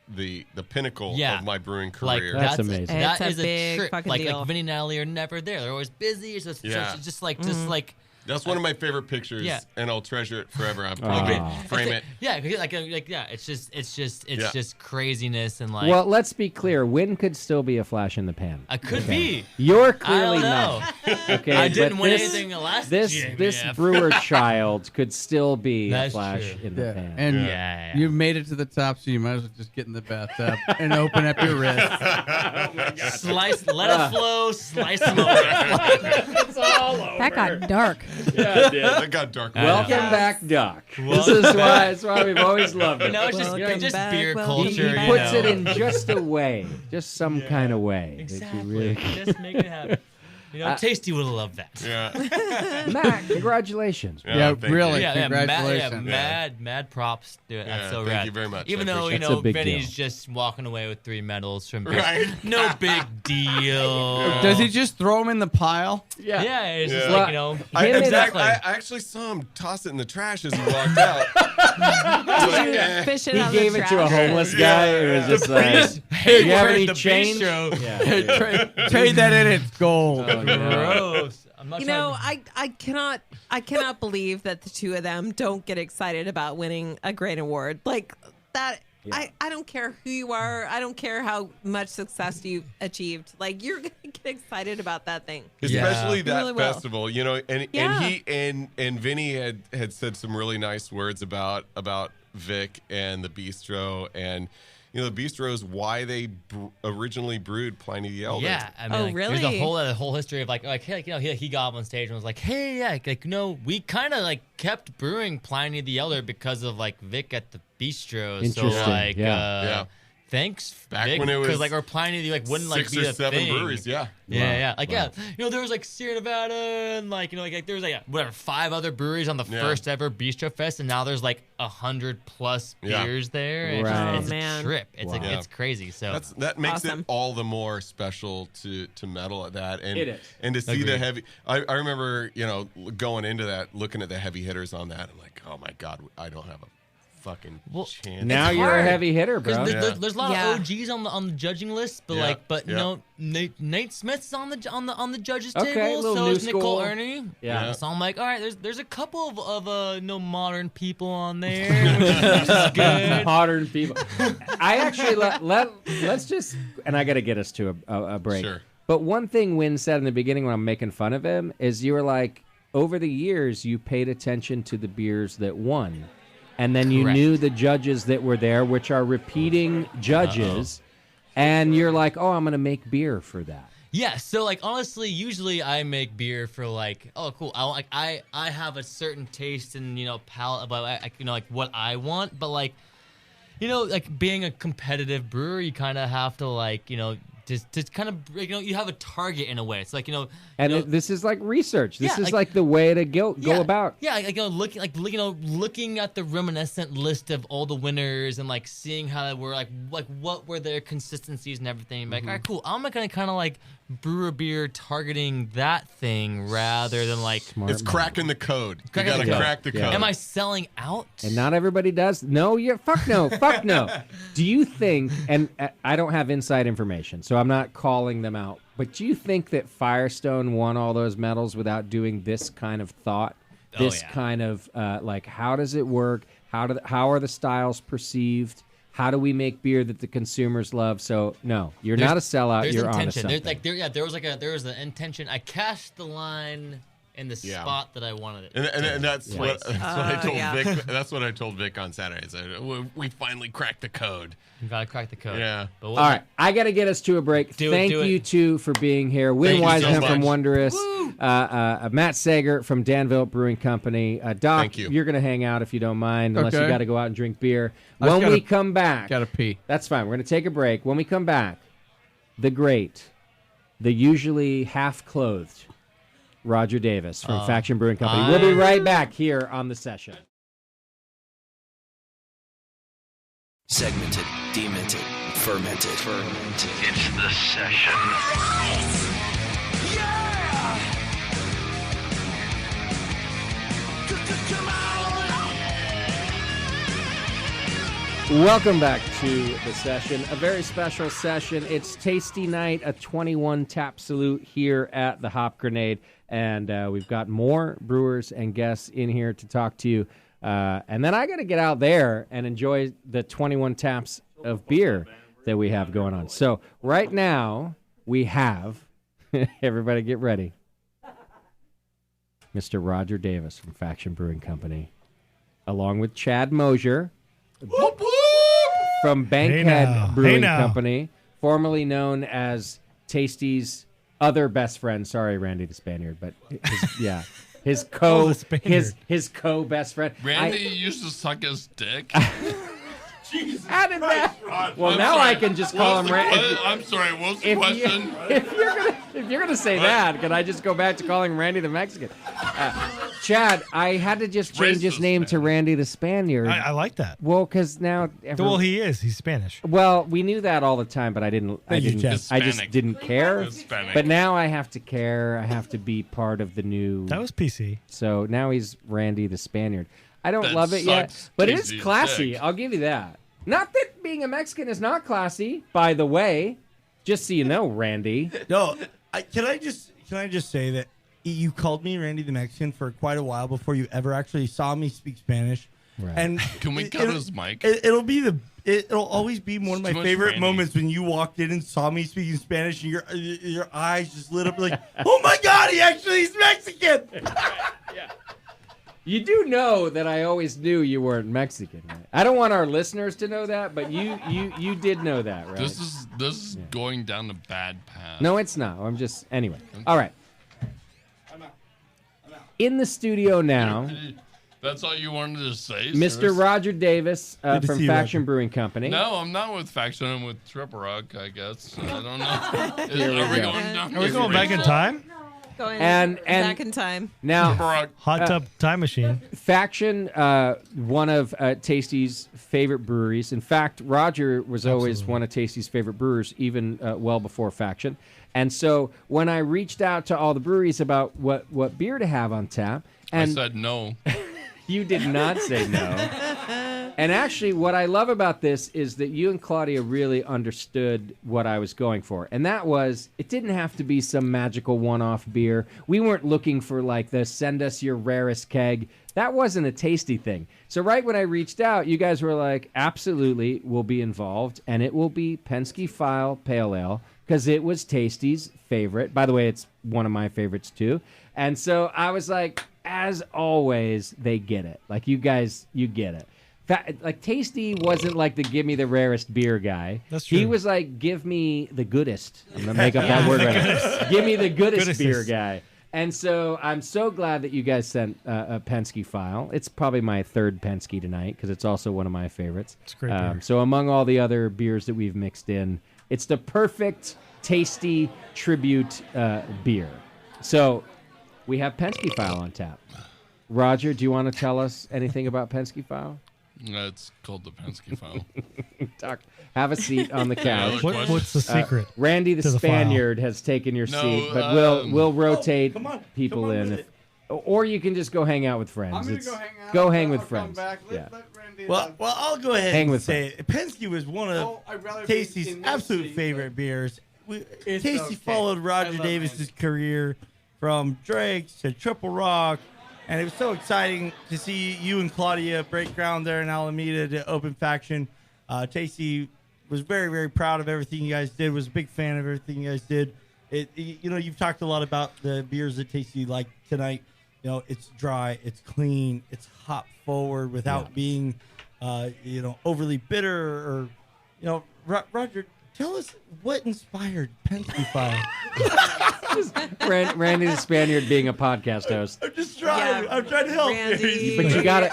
the pinnacle of my brewing career. Like, that's amazing. That It's is a big trip. fucking Like deal. Vinny and Natalie are never there. They're always busy. It's just like That's one of my favorite pictures, Yeah. and I'll treasure it forever. I'm gonna frame it. Yeah, it's just craziness and like. Well, let's be clear. Wynn could still be a flash in the pan. I could be. You're clearly I don't know. not. Okay, I didn't but win this, anything the last This GABF. brewer child could still be a That's flash true. in the pan. And you've made it to the top, so you might as well just get in the bathtub and open up your wrist. Slice, let it flow, slice them over. It's all over. That got dark. Yeah, it did. That got dark. Welcome back, Doc. This is why. That's why we've always loved it. No, it's just beer culture. He puts it in just a way, just some kind of way. Exactly. Just make it happen. Tasty would have loved that. Yeah. Matt, congratulations. Yeah, really. Congratulations. Mad, mad props. Dude, that's so thank rad. you very much. Even I though, appreciate That's a big Vinny's deal. just walking away with 3 medals from Right. No big deal. Does he just throw them in the pile? Yeah, it's just Yeah. like, I exactly. actually saw him toss it in the trash as he walked out. Fish it He out of gave the it to a trash. homeless guy. It was just like, Hey, do you have we're any at the change? bistro. Yeah. Trade that in, it's gold. Oh, no. Gross. I'm not You trying know, to- I cannot believe that the two of them don't get excited about winning a great award like that. Yeah. I don't care who you are. I don't care how much success you've achieved. Like you're gonna get excited about that thing. Especially that Really will. festival, and he and Vinny had said some really nice words about Vic and the bistro, and the bistro is why they originally brewed Pliny the Elder. Yeah, I mean, really? There's a whole history of he got up on stage and was like, hey, yeah, we kind of kept brewing Pliny the Elder because of Vic at the bistro. So Interesting, thanks, Back Vic, when it was because like our planning like wouldn't like 6 be or a 7 thing. breweries, yeah. Yeah. Like there was like Sierra Nevada and like there was like whatever 5 other breweries on the first ever Bistro Fest, and now there's like 100+ beers there. And it's a trip. It's like it's crazy. So that makes it all the more special to medal at that, and it is. And to see the heavy. I remember going into that, looking at the heavy hitters on that. I'm like, oh my god, I don't have a fucking chance. Now you're a heavy hitter, bro. There's a lot of OGs on the judging list, but Nate Smith's on the judges table. So is Nicole Ernie. Yeah. So I'm like, all right, there's a couple of modern people on there, which is good. Modern people. I actually let's just, and I got to get us to a break. Sure. But one thing Wynn said in the beginning when I'm making fun of him is you were like, over the years you paid attention to the beers that won. And then you knew the judges that were there, which are repeating judges, and you're like, "Oh, I'm going to make beer for that." Yeah. So, like, honestly, usually I make beer for like, oh, cool. I have a certain taste and palate about like what I want, but like, like being a competitive brewer, you kind of have to like just kind of you have a target in a way. It's like this is like research. This is like the way to go about. Yeah, looking at the reminiscent list of all the winners and like seeing how they were like what were their consistencies and everything. Like, all right, cool. I'm gonna kind of like brew a beer targeting that thing rather than like it's cracking the code. You gotta crack the code. Am I selling out? And not everybody does. No, fuck no. Do you think? And I don't have inside information, so I'm not calling them out. But do you think that Firestone won all those medals without doing this kind of thought? This kind of like, how does it work? How are the styles perceived? How do we make beer that the consumers love? So no, you're not a sellout. You're on to something. There was an intention. I cast the line in the spot that I wanted it. And that's what I told Vic. That's what I told Vic on Saturday. I said, we finally cracked the code. You gotta crack the code. Yeah. But all right, I gotta get us to a break. Thank you two for being here. Wynn Wiseman from Wondrous, Matt Sager from Danville Brewing Company. Doc, you're gonna hang out if you don't mind, unless you got to go out and drink beer. When we come back, gotta pee. That's fine. We're gonna take a break. When we come back, the usually half-clothed Roger Davis from Faction Brewing Company. We'll be right back here on The Session. Segmented, demented, fermented. It's The Session. Welcome back to The Session, a very special session. It's Tasty Night, a 21 tap salute here at the Hop Grenade, and we've got more brewers and guests in here to talk to you. And then I got to get out there and enjoy the 21 taps of beer that we have going on. So right now we have, everybody get ready, Mr. Roger Davis from Faction Brewing Company, along with Chad Mosier from Bankhead Brewing Company, formerly known as Tasty's other best friend. Sorry, Randy the Spaniard, but his co-best friend. Randy used to suck his dick. Jesus How did that? Christ, well, now I can just call him Randy. I'm sorry. What's the question? If you're gonna say that, can I just go back to calling Randy the Mexican? Chad, I had to just change his name to Randy the Spaniard. I like that. Well, because now, he's Spanish. Well, we knew that all the time, but I just didn't care. Hispanic. But now I have to care. I have to be part of the new. That was PC. So now he's Randy the Spaniard. I don't love it yet, but it is classy. I'll give you that. Not that being a Mexican is not classy, by the way. Just so you know, Randy. No, can I just say that you called me Randy the Mexican for quite a while before you ever actually saw me speak Spanish. Right. And can we cut his mic? It'll always be one of my favorite Randy. moments when you walked in and saw me speaking Spanish and your eyes just lit up like, oh my God, he's Mexican. Yeah. You do know that I always knew you weren't Mexican, right? I don't want our listeners to know that, but you did know that, right? This is going down the bad path. No, it's not. I'm just anyway. All right. In the studio now. That's all you wanted to say, Mr. Chris? Roger Davis Good to from see you, Faction Roger. Brewing Company. No, I'm not with Faction. I'm with Triple Rock, I guess. I don't know. Here we Are we go. going down Are we this going back in rabbit time? Going And- back in time. Now, hole? Triple Rock. Hot tub time machine. Faction, one of Tasty's favorite breweries. In fact, Roger was always one of Tasty's favorite brewers, even well before Faction. And so when I reached out to all the breweries about what beer to have on tap, and I said no. you did not say no. And actually, what I love about this is that you and Claudia really understood what I was going for. And that was, it didn't have to be some magical one-off beer. We weren't looking for like the send us your rarest keg. That wasn't a Tasty thing. So right when I reached out, you guys were like, absolutely, we'll be involved. And it will be Penske File Pale Ale because it was Tasty's favorite. By the way, it's one of my favorites too. And so I was like, as always, they get it. Like, you guys, you get it. Like, Tasty wasn't like the give me the rarest beer guy. That's true. He was like, give me the goodest. I'm going to make up that word right now. Give me the goodest beer guy. And so I'm so glad that you guys sent a Penske File. It's probably my third Penske tonight because it's also one of my favorites. It's a great beer. So among all the other beers that we've mixed in, it's the perfect Tasty tribute beer. So we have Penske File on tap. Roger, do you want to tell us anything about Penske File? It's called the Penske File. Have a seat on the couch. What's the secret? Randy the to the Spaniard has taken your No, seat, but we'll rotate people in. Or you can just go hang out with friends. I'm gonna go hang out. Go hang with I'll come friends. back. Yeah. Let Randy Well, I'll go ahead Hang and with say Penske was one of I'd rather be Tasty's in this absolute seat, favorite beers. It's Tasty okay. followed I Roger love Davis's career from Drake's to Triple Rock, and it was so exciting to see you and Claudia break ground there in Alameda to open Faction. Tasty was very, very proud of everything you guys did. Was a big fan of everything you guys did. You've talked a lot about the beers that Tasty liked tonight. You know, it's dry, it's clean, it's hop forward without being, overly bitter or, Roger, tell us what inspired Penske File. Randy the Spaniard being a podcast host. I'm just trying. I'm trying to help you.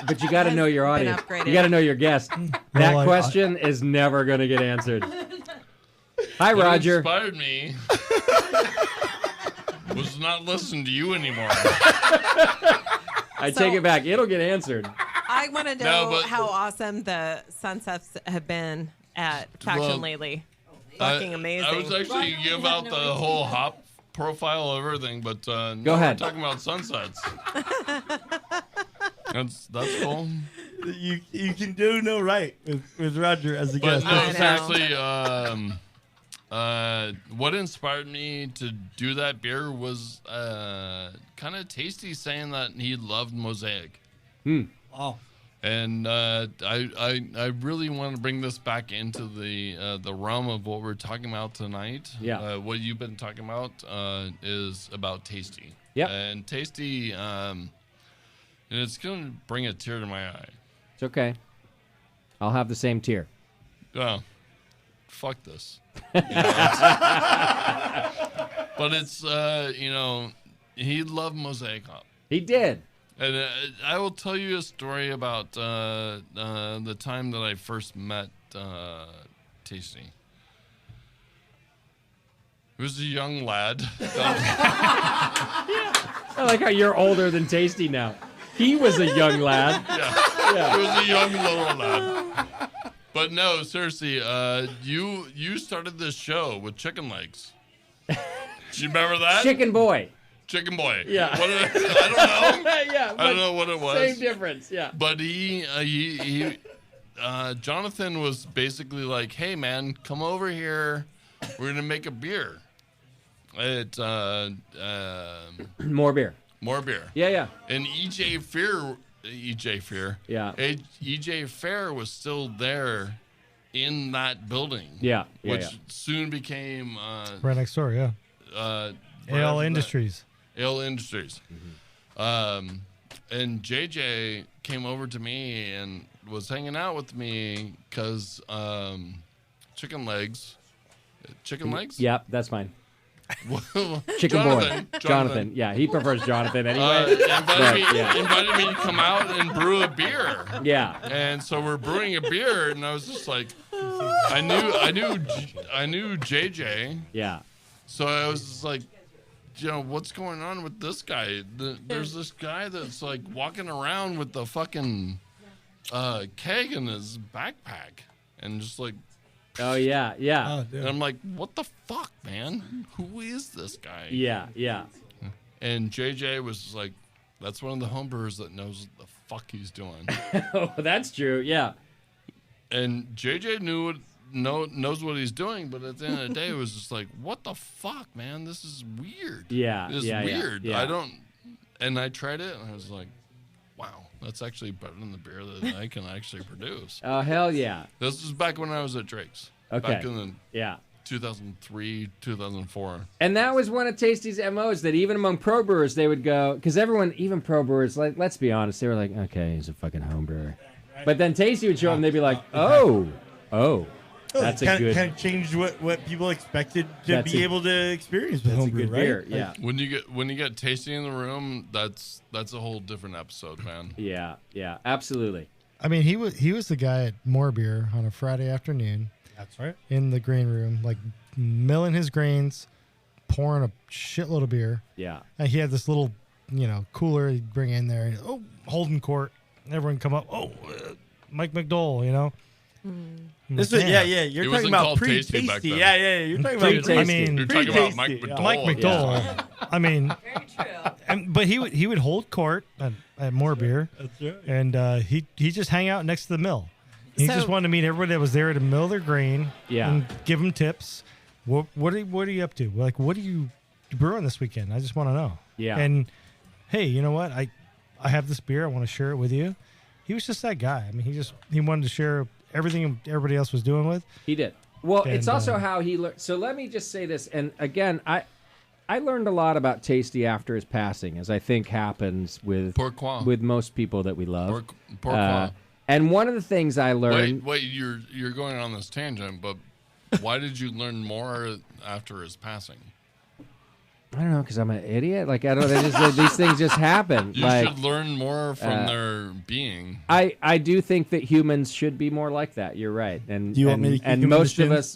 But you gotta know your audience. upgraded. You gotta know your guest. That I- question is never gonna get answered. Hi, What Roger. inspired me was not listening to you anymore. I take it back. It'll get answered. I want to No, know but- how awesome the sunsets have been at Faction Well, lately. Fucking amazing. I was actually give out the whole hop profile of everything, but no, Go ahead. We're talking about sunsets. That's cool. You can do no right with Roger as a But guest. no, I know. seriously, what inspired me to do that beer was kind of Tasty saying that he loved Mosaic. Oh. And I really want to bring this back into the realm of what we're talking about tonight. Yeah. What you've been talking about is about Tasty. Yep. And Tasty, and it's going to bring a tear to my eye. It's okay. I'll have the same tier. Oh, fuck this. But it's, he loved Mosaic Hop. He did. And I will tell you a story about the time that I first met Tasty. He was a young lad. I like how you're older than Tasty now. He was a young lad. Yeah. He was a young little lad. But no, seriously, you started this show with chicken legs. Do you remember that? Chicken Boy. Chicken Boy. Yeah. I don't know. Yeah. I don't know what it was. Same difference. Yeah. But Jonathan was basically like, "Hey man, come over here. We're gonna make a beer. It More beer. more beer. Yeah. And EJ Fair. Yeah. EJ Fair was still there in that building. Yeah. Which soon became Right next door, yeah. AL Industries. AL Industries. Mm-hmm. And JJ came over to me and was hanging out with me because chicken legs. Chicken legs? Yep, that's fine. Chicken Boy. Jonathan. Yeah, he prefers Jonathan anyway. Invited me to come out and brew a beer. Yeah. And so we're brewing a beer, and I was just like, I knew JJ. Yeah. So I was just like, what's going on with this guy? There's this guy that's like walking around with the fucking keg in his backpack, and just like. Oh yeah. And I'm like, what the fuck, man? Who is this guy? Yeah. And JJ was just like, that's one of the homebrewers that knows what the fuck he's doing. Oh, that's true. Yeah. And JJ knows what he's doing, but at the end of the day, it was just like, what the fuck, man? This is weird. Yeah. It's weird. Yeah. I don't. And I tried it, and I was like, wow, that's actually better than the beer that I can actually produce. Oh, hell yeah. This was back when I was at Drake's. Okay. Back in 2003, 2004. And that was one of Tasty's MOs, that even among pro brewers, they would go, because everyone, even pro brewers, like, let's be honest, they were like, okay, he's a fucking home brewer. But then Tasty would show up and they'd be like, oh, that's a good. Kind of changed what people expected to be able to experience with homebrew, right? Beer, yeah. When you get Tasty in the room, that's a whole different episode, man. Yeah, absolutely. I mean, he was the guy at More Beer on a Friday afternoon. That's right. In the grain room, like milling his grains, pouring a shitload of beer. Yeah. And he had this little, cooler he'd bring in there. Holden Court. Everyone come up. Mike McDowell, This is You're talking about pre-Tasty. Yeah. You're talking about pre-Tasty. I mean, you're talking about Mike McDowell. Mike McDowell. Yeah. I mean, very true. But he would hold court at More Beer. That's right. And he just hang out next to the mill. He just wanted to meet everybody that was there to mill their grain. Yeah. And give them tips. What are you up to? Like, what are you brewing this weekend? I just want to know. Yeah. And hey, you know what? I have this beer. I want to share it with you. He was just that guy. I mean, he wanted to share everything everybody else was doing with. He did. Well, it's also how he learned. So let me just say this. And again, I learned a lot about Tasty after his passing, as I think happens with most people that we love. Pourquoi? And one of the things I learned. Wait, you're going on this tangent, but why did you learn more after his passing? I don't know, because I'm an idiot. Like, I don't know. These things just happen. You should learn more from their being. I do think that humans should be more like that. You're right. And do you want me to keep and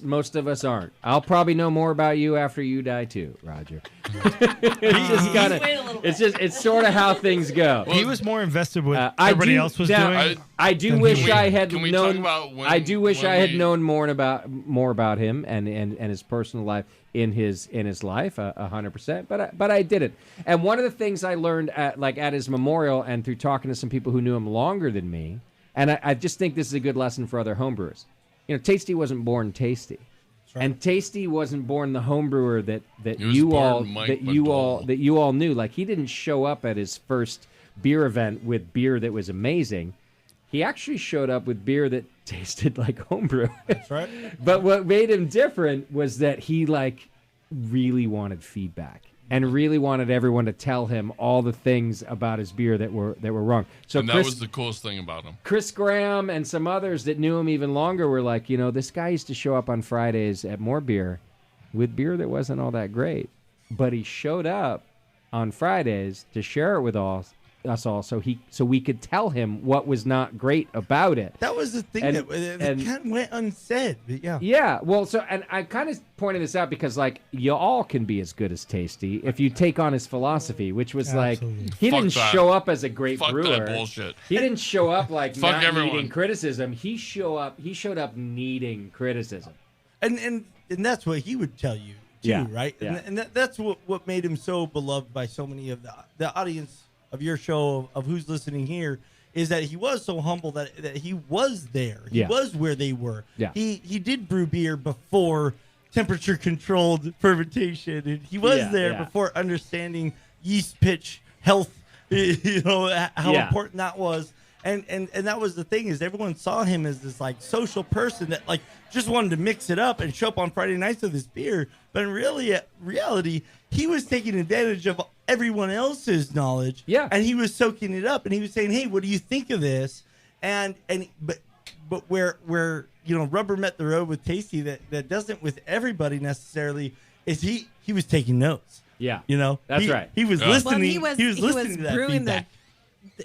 most of us aren't. I'll probably know more about you after you die too, Roger. It's just kind of. It's sort of how things go. He was more invested with everybody else was doing. I do wish I had can we known. Talk about when, I do wish I had known more about him and his personal life in his life 100%. But I didn't. And one of the things I learned at his memorial and through talking to some people who knew him longer than me, and I just think this is a good lesson for other homebrewers. Tasty wasn't born Tasty. Right. And Tasty wasn't born the homebrewer that you all knew. Like, he didn't show up at his first beer event with beer that was amazing. He actually showed up with beer that tasted like homebrew. That's right. But what made him different was that he really wanted feedback and really wanted everyone to tell him all the things about his beer that were wrong. So and that was the coolest thing about him. Chris Graham and some others that knew him even longer were like, this guy used to show up on Fridays at More Beer with beer that wasn't all that great, but he showed up on Fridays to share it with us all, so we could tell him what was not great about it. That was the thing that kind of went unsaid. But yeah. Yeah. Well, and I kind of pointed this out because you all can be as good as Tasty if you take on his philosophy, which was he didn't show up as a great brewer. That bullshit. He didn't show up not everyone. Needing criticism. He showed up needing criticism. And that's what he would tell you too, right? Yeah. And that's what made him so beloved by so many of the audience of your show, of who's listening here, is that he was so humble that he was there. He was where they were. Yeah. He did brew beer before temperature controlled fermentation, and he was there before understanding yeast pitch health, how important that was. And that was the thing, is everyone saw him as this social person that just wanted to mix it up and show up on Friday nights with his beer. But in reality, he was taking advantage of everyone else's knowledge. Yeah. And he was soaking it up, and he was saying, "Hey, what do you think of this?" But where rubber met the road with Tasty that doesn't with everybody necessarily is he was taking notes. Yeah, you know, that's right. He was listening. He was listening to that brewing feedback.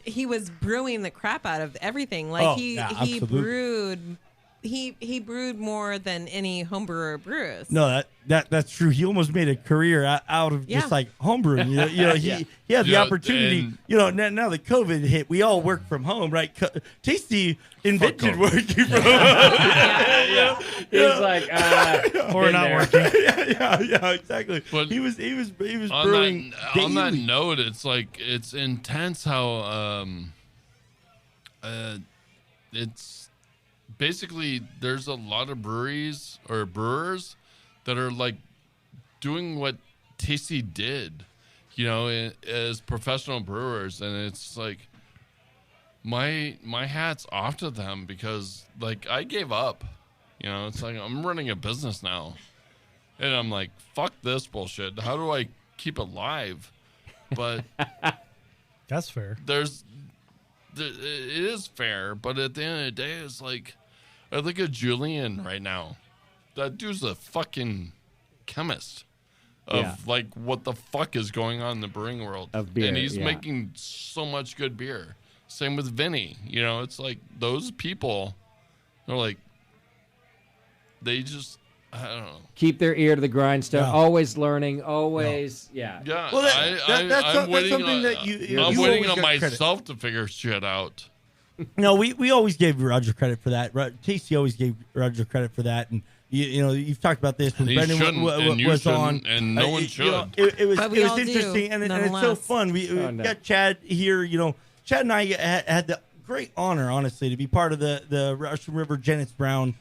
he was brewing the crap out of everything. Like Oh, he yeah, he absolutely. brewed. He brewed more than any home brewer brews. No, that's true. He almost made a career out of Yeah. just like homebrewing. You know, Yeah. he had the Yeah, opportunity. and- You know, now that COVID hit, we all work from home, right? Tasty invented working from home. He's like, Or been not there. working. yeah, exactly. But he was on brewing on that daily. note, it's like it's intense how it's basically there's a lot of breweries or brewers that are like doing what Tasty did, you know, as professional brewers, and it's like my hat's off to them because like I gave up, you know. It's like I'm running a business now, and I'm like, fuck this bullshit. How do I keep it live? But That's fair. it is fair, but at the end of the day, it's like I look at Julian right now. That dude's a fucking chemist of Yeah. like what the fuck is going on in the brewing world Of beer, and he's yeah. making so much good beer. Same with Vinny. You know, it's like those people are like they just I don't know. Keep their ear to the grindstone. Yeah. Always learning. Always, yeah. Yeah, Well, that's I'm waiting something on, that you I'm you waiting always on get credit. myself to figure shit out. No, we always gave Roger credit for that. Tasty always gave Roger credit for that, and you know you've talked about this when He Brendan shouldn't, and you was shouldn't, on, and no one you know, should. it was But we all do, interesting, and it's so nonetheless. fun. We Oh, no. got Chad here. You know, Chad and I had the great honor, honestly, to be part of the Russian River Jennings Brown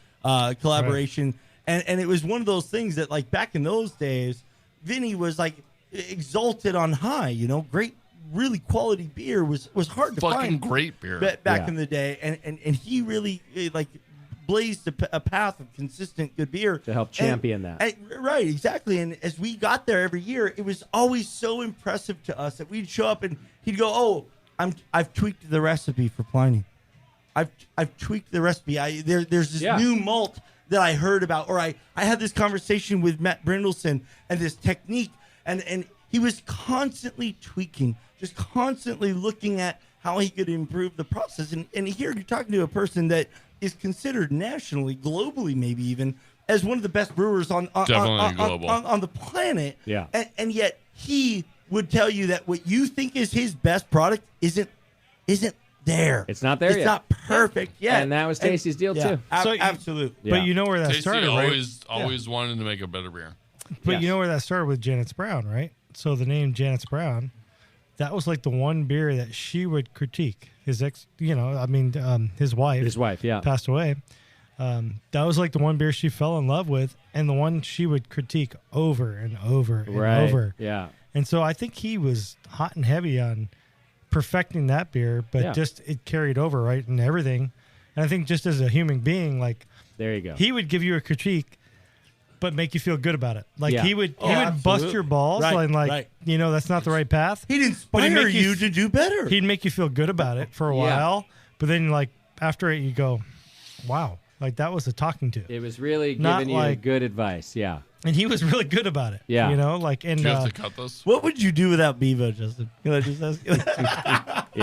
collaboration, and it was one of those things that like back in those days, Vinny was like exalted on high. You know, great. Really quality beer was hard to Fucking find. great beer. back Yeah. in the day, and he really like blazed a path of consistent good beer To help champion that. Right, exactly. And as we got there every year, it was always so impressive to us that we'd show up and he'd go, "Oh, I've tweaked the recipe for Pliny. I've tweaked the recipe. There's this Yeah. new malt that I heard about, or I had this conversation with Matt Brindleson and this technique, and he was constantly tweaking, just constantly looking at how he could improve the process. And here you're talking to a person that is considered nationally, globally, maybe even as one of the best brewers on the planet. Yeah. And yet he would tell you that what you think is his best product isn't there. It's not there It's yet. not perfect yet. And that was Tasty's deal, too. So you- absolutely. But you know where that Tasty started, right? always wanted to make a better beer. But Yes. you know where that started with Janet's Brown, right? So the name Janet's Brown, that was like the one beer that she would critique. His ex, his wife. His wife, yeah. passed away. That was like the one beer she fell in love with, and the one she would critique over and over and Right. over. Yeah. And so I think he was hot and heavy on perfecting that beer, but Yeah. just it carried over, right, and everything. And I think just as a human being, like There you go. he would give you a critique, but make you feel good about it. Like Yeah. he would Oh, bust absolutely. your balls Right, and like right. that's not the right path. He'd But inspire he'd make you to do better. He'd make you feel good about it for a Yeah. while, but then like after it, you go, "Wow, like that was a talking to." It was really Not giving you like- good advice. Yeah. And he was really good about it. Yeah. Like and Do you have to cut this? What would you do without Bevo, Justin? Can I just ask you?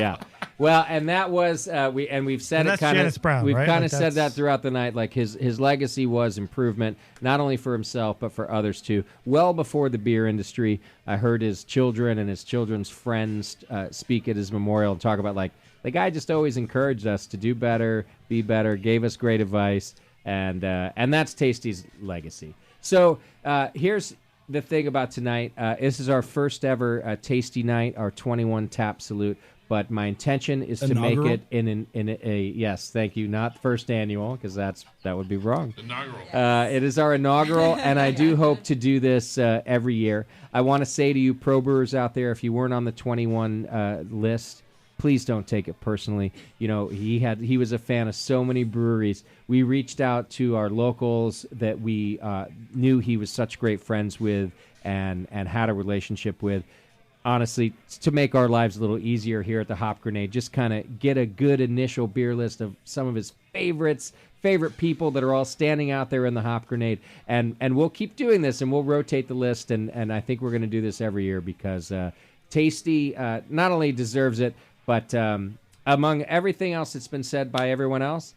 Yeah. Well, and that was we've said And it that's kind Janice of Brown, we've right? kind Like of said that that's- throughout the night. Like his legacy was improvement, not only for himself but for others too. Well before the beer industry, I heard his children and his children's friends speak at his memorial and talk about like the guy just always encouraged us to do better, be better, gave us great advice, and that's Tasty's legacy. So here's the thing about tonight. This is our first ever Tasty night, our 21 tap salute. But my intention is to make Inaugural? it in a yes, thank you, not first annual because that would be wrong. Inaugural. It is our inaugural, and I do hope to do this every year. I want to say to you, pro brewers out there, if you weren't on the 21 list, please don't take it personally. You know, he was a fan of so many breweries. We reached out to our locals that we knew he was such great friends with and had a relationship with. Honestly, to make our lives a little easier here at the Hop Grenade, just kind of get a good initial beer list of some of his favorite people that are all standing out there in the Hop Grenade. And we'll keep doing this, and we'll rotate the list. And I think we're going to do this every year because Tasty not only deserves it, but among everything else that's been said by everyone else,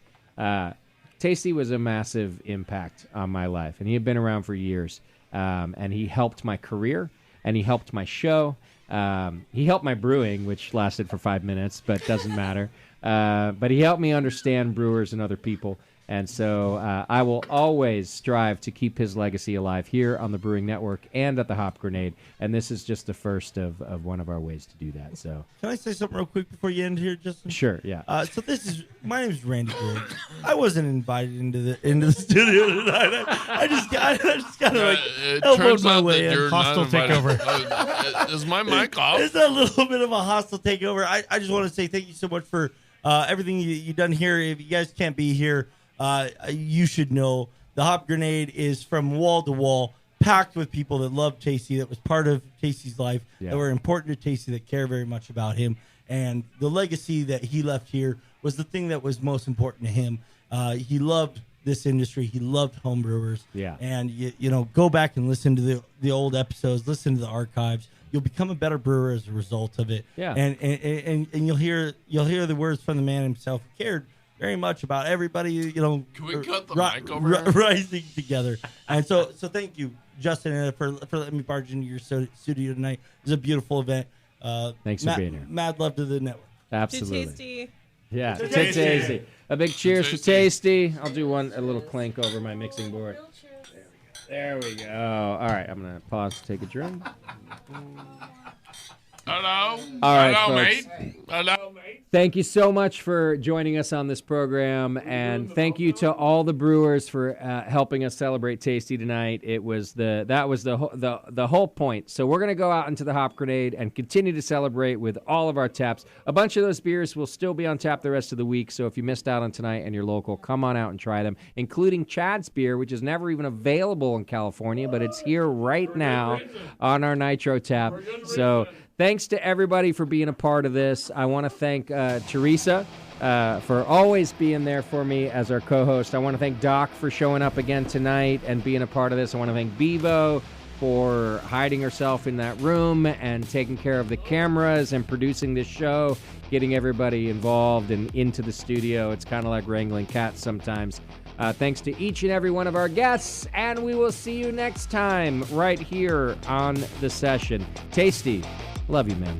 Tasty was a massive impact on my life. And he had been around for years. And he helped my career, and he helped my show. He helped my brewing, which lasted for 5 minutes, but doesn't matter. But he helped me understand brewers and other people. And so I will always strive to keep his legacy alive here on the Brewing Network and at the Hop Grenade. And this is just the first of one of our ways to do that. So, can I say something real quick before you end here, Justin? Sure, yeah. So my name is Randy Griggs. I wasn't invited into the studio tonight. I just kind of like elbowed my way in. Hostile takeover. Is my mic off? It's a little bit of a hostile takeover. I just want to say thank you so much for everything you've done here. If you guys can't be here, you should know the Hop Grenade is from wall to wall, packed with people that love Tasty, that was part of Tasty's life, that were important to Tasty, that care very much about him. And the legacy that he left here was the thing that was most important to him. He loved this industry. He loved homebrewers. Yeah. And, you know, go back and listen to the old episodes, listen to the archives. You'll become a better brewer as a result of it. Yeah. And you'll hear the words from the man himself who cared very much about everybody, you know. Can we cut the mic over here? Rising together. And so thank you, Justin, for letting me barge into your studio tonight. It was a beautiful event. Thanks for being here. Mad love to the network. Absolutely. To Tasty. Yeah, To to Tasty. Tasty. A big cheers to Tasty. I'll do a little clink over my mixing board. There we go. All right, I'm going to pause to take a drink. Hello. All right, Hello, folks. mate. Hello, mate. Thank you so much for joining us on this program, and thank you to all the brewers for helping us celebrate Tasty tonight. That was the whole point. So we're gonna go out into the Hop Grenade and continue to celebrate with all of our taps. A bunch of those beers will still be on tap the rest of the week. So if you missed out on tonight and you're local, come on out and try them, including Chad's beer, which is never even available in California, but it's here right now on our Nitro tap. So thanks to everybody for being a part of this. I want to thank Teresa for always being there for me as our co-host. I want to thank Doc for showing up again tonight and being a part of this. I want to thank Bevo for hiding herself in that room and taking care of the cameras and producing this show, getting everybody involved and into the studio. It's kind of like wrangling cats sometimes. Thanks to each and every one of our guests, and we will see you next time right here on the session. Tasty. Love you, man.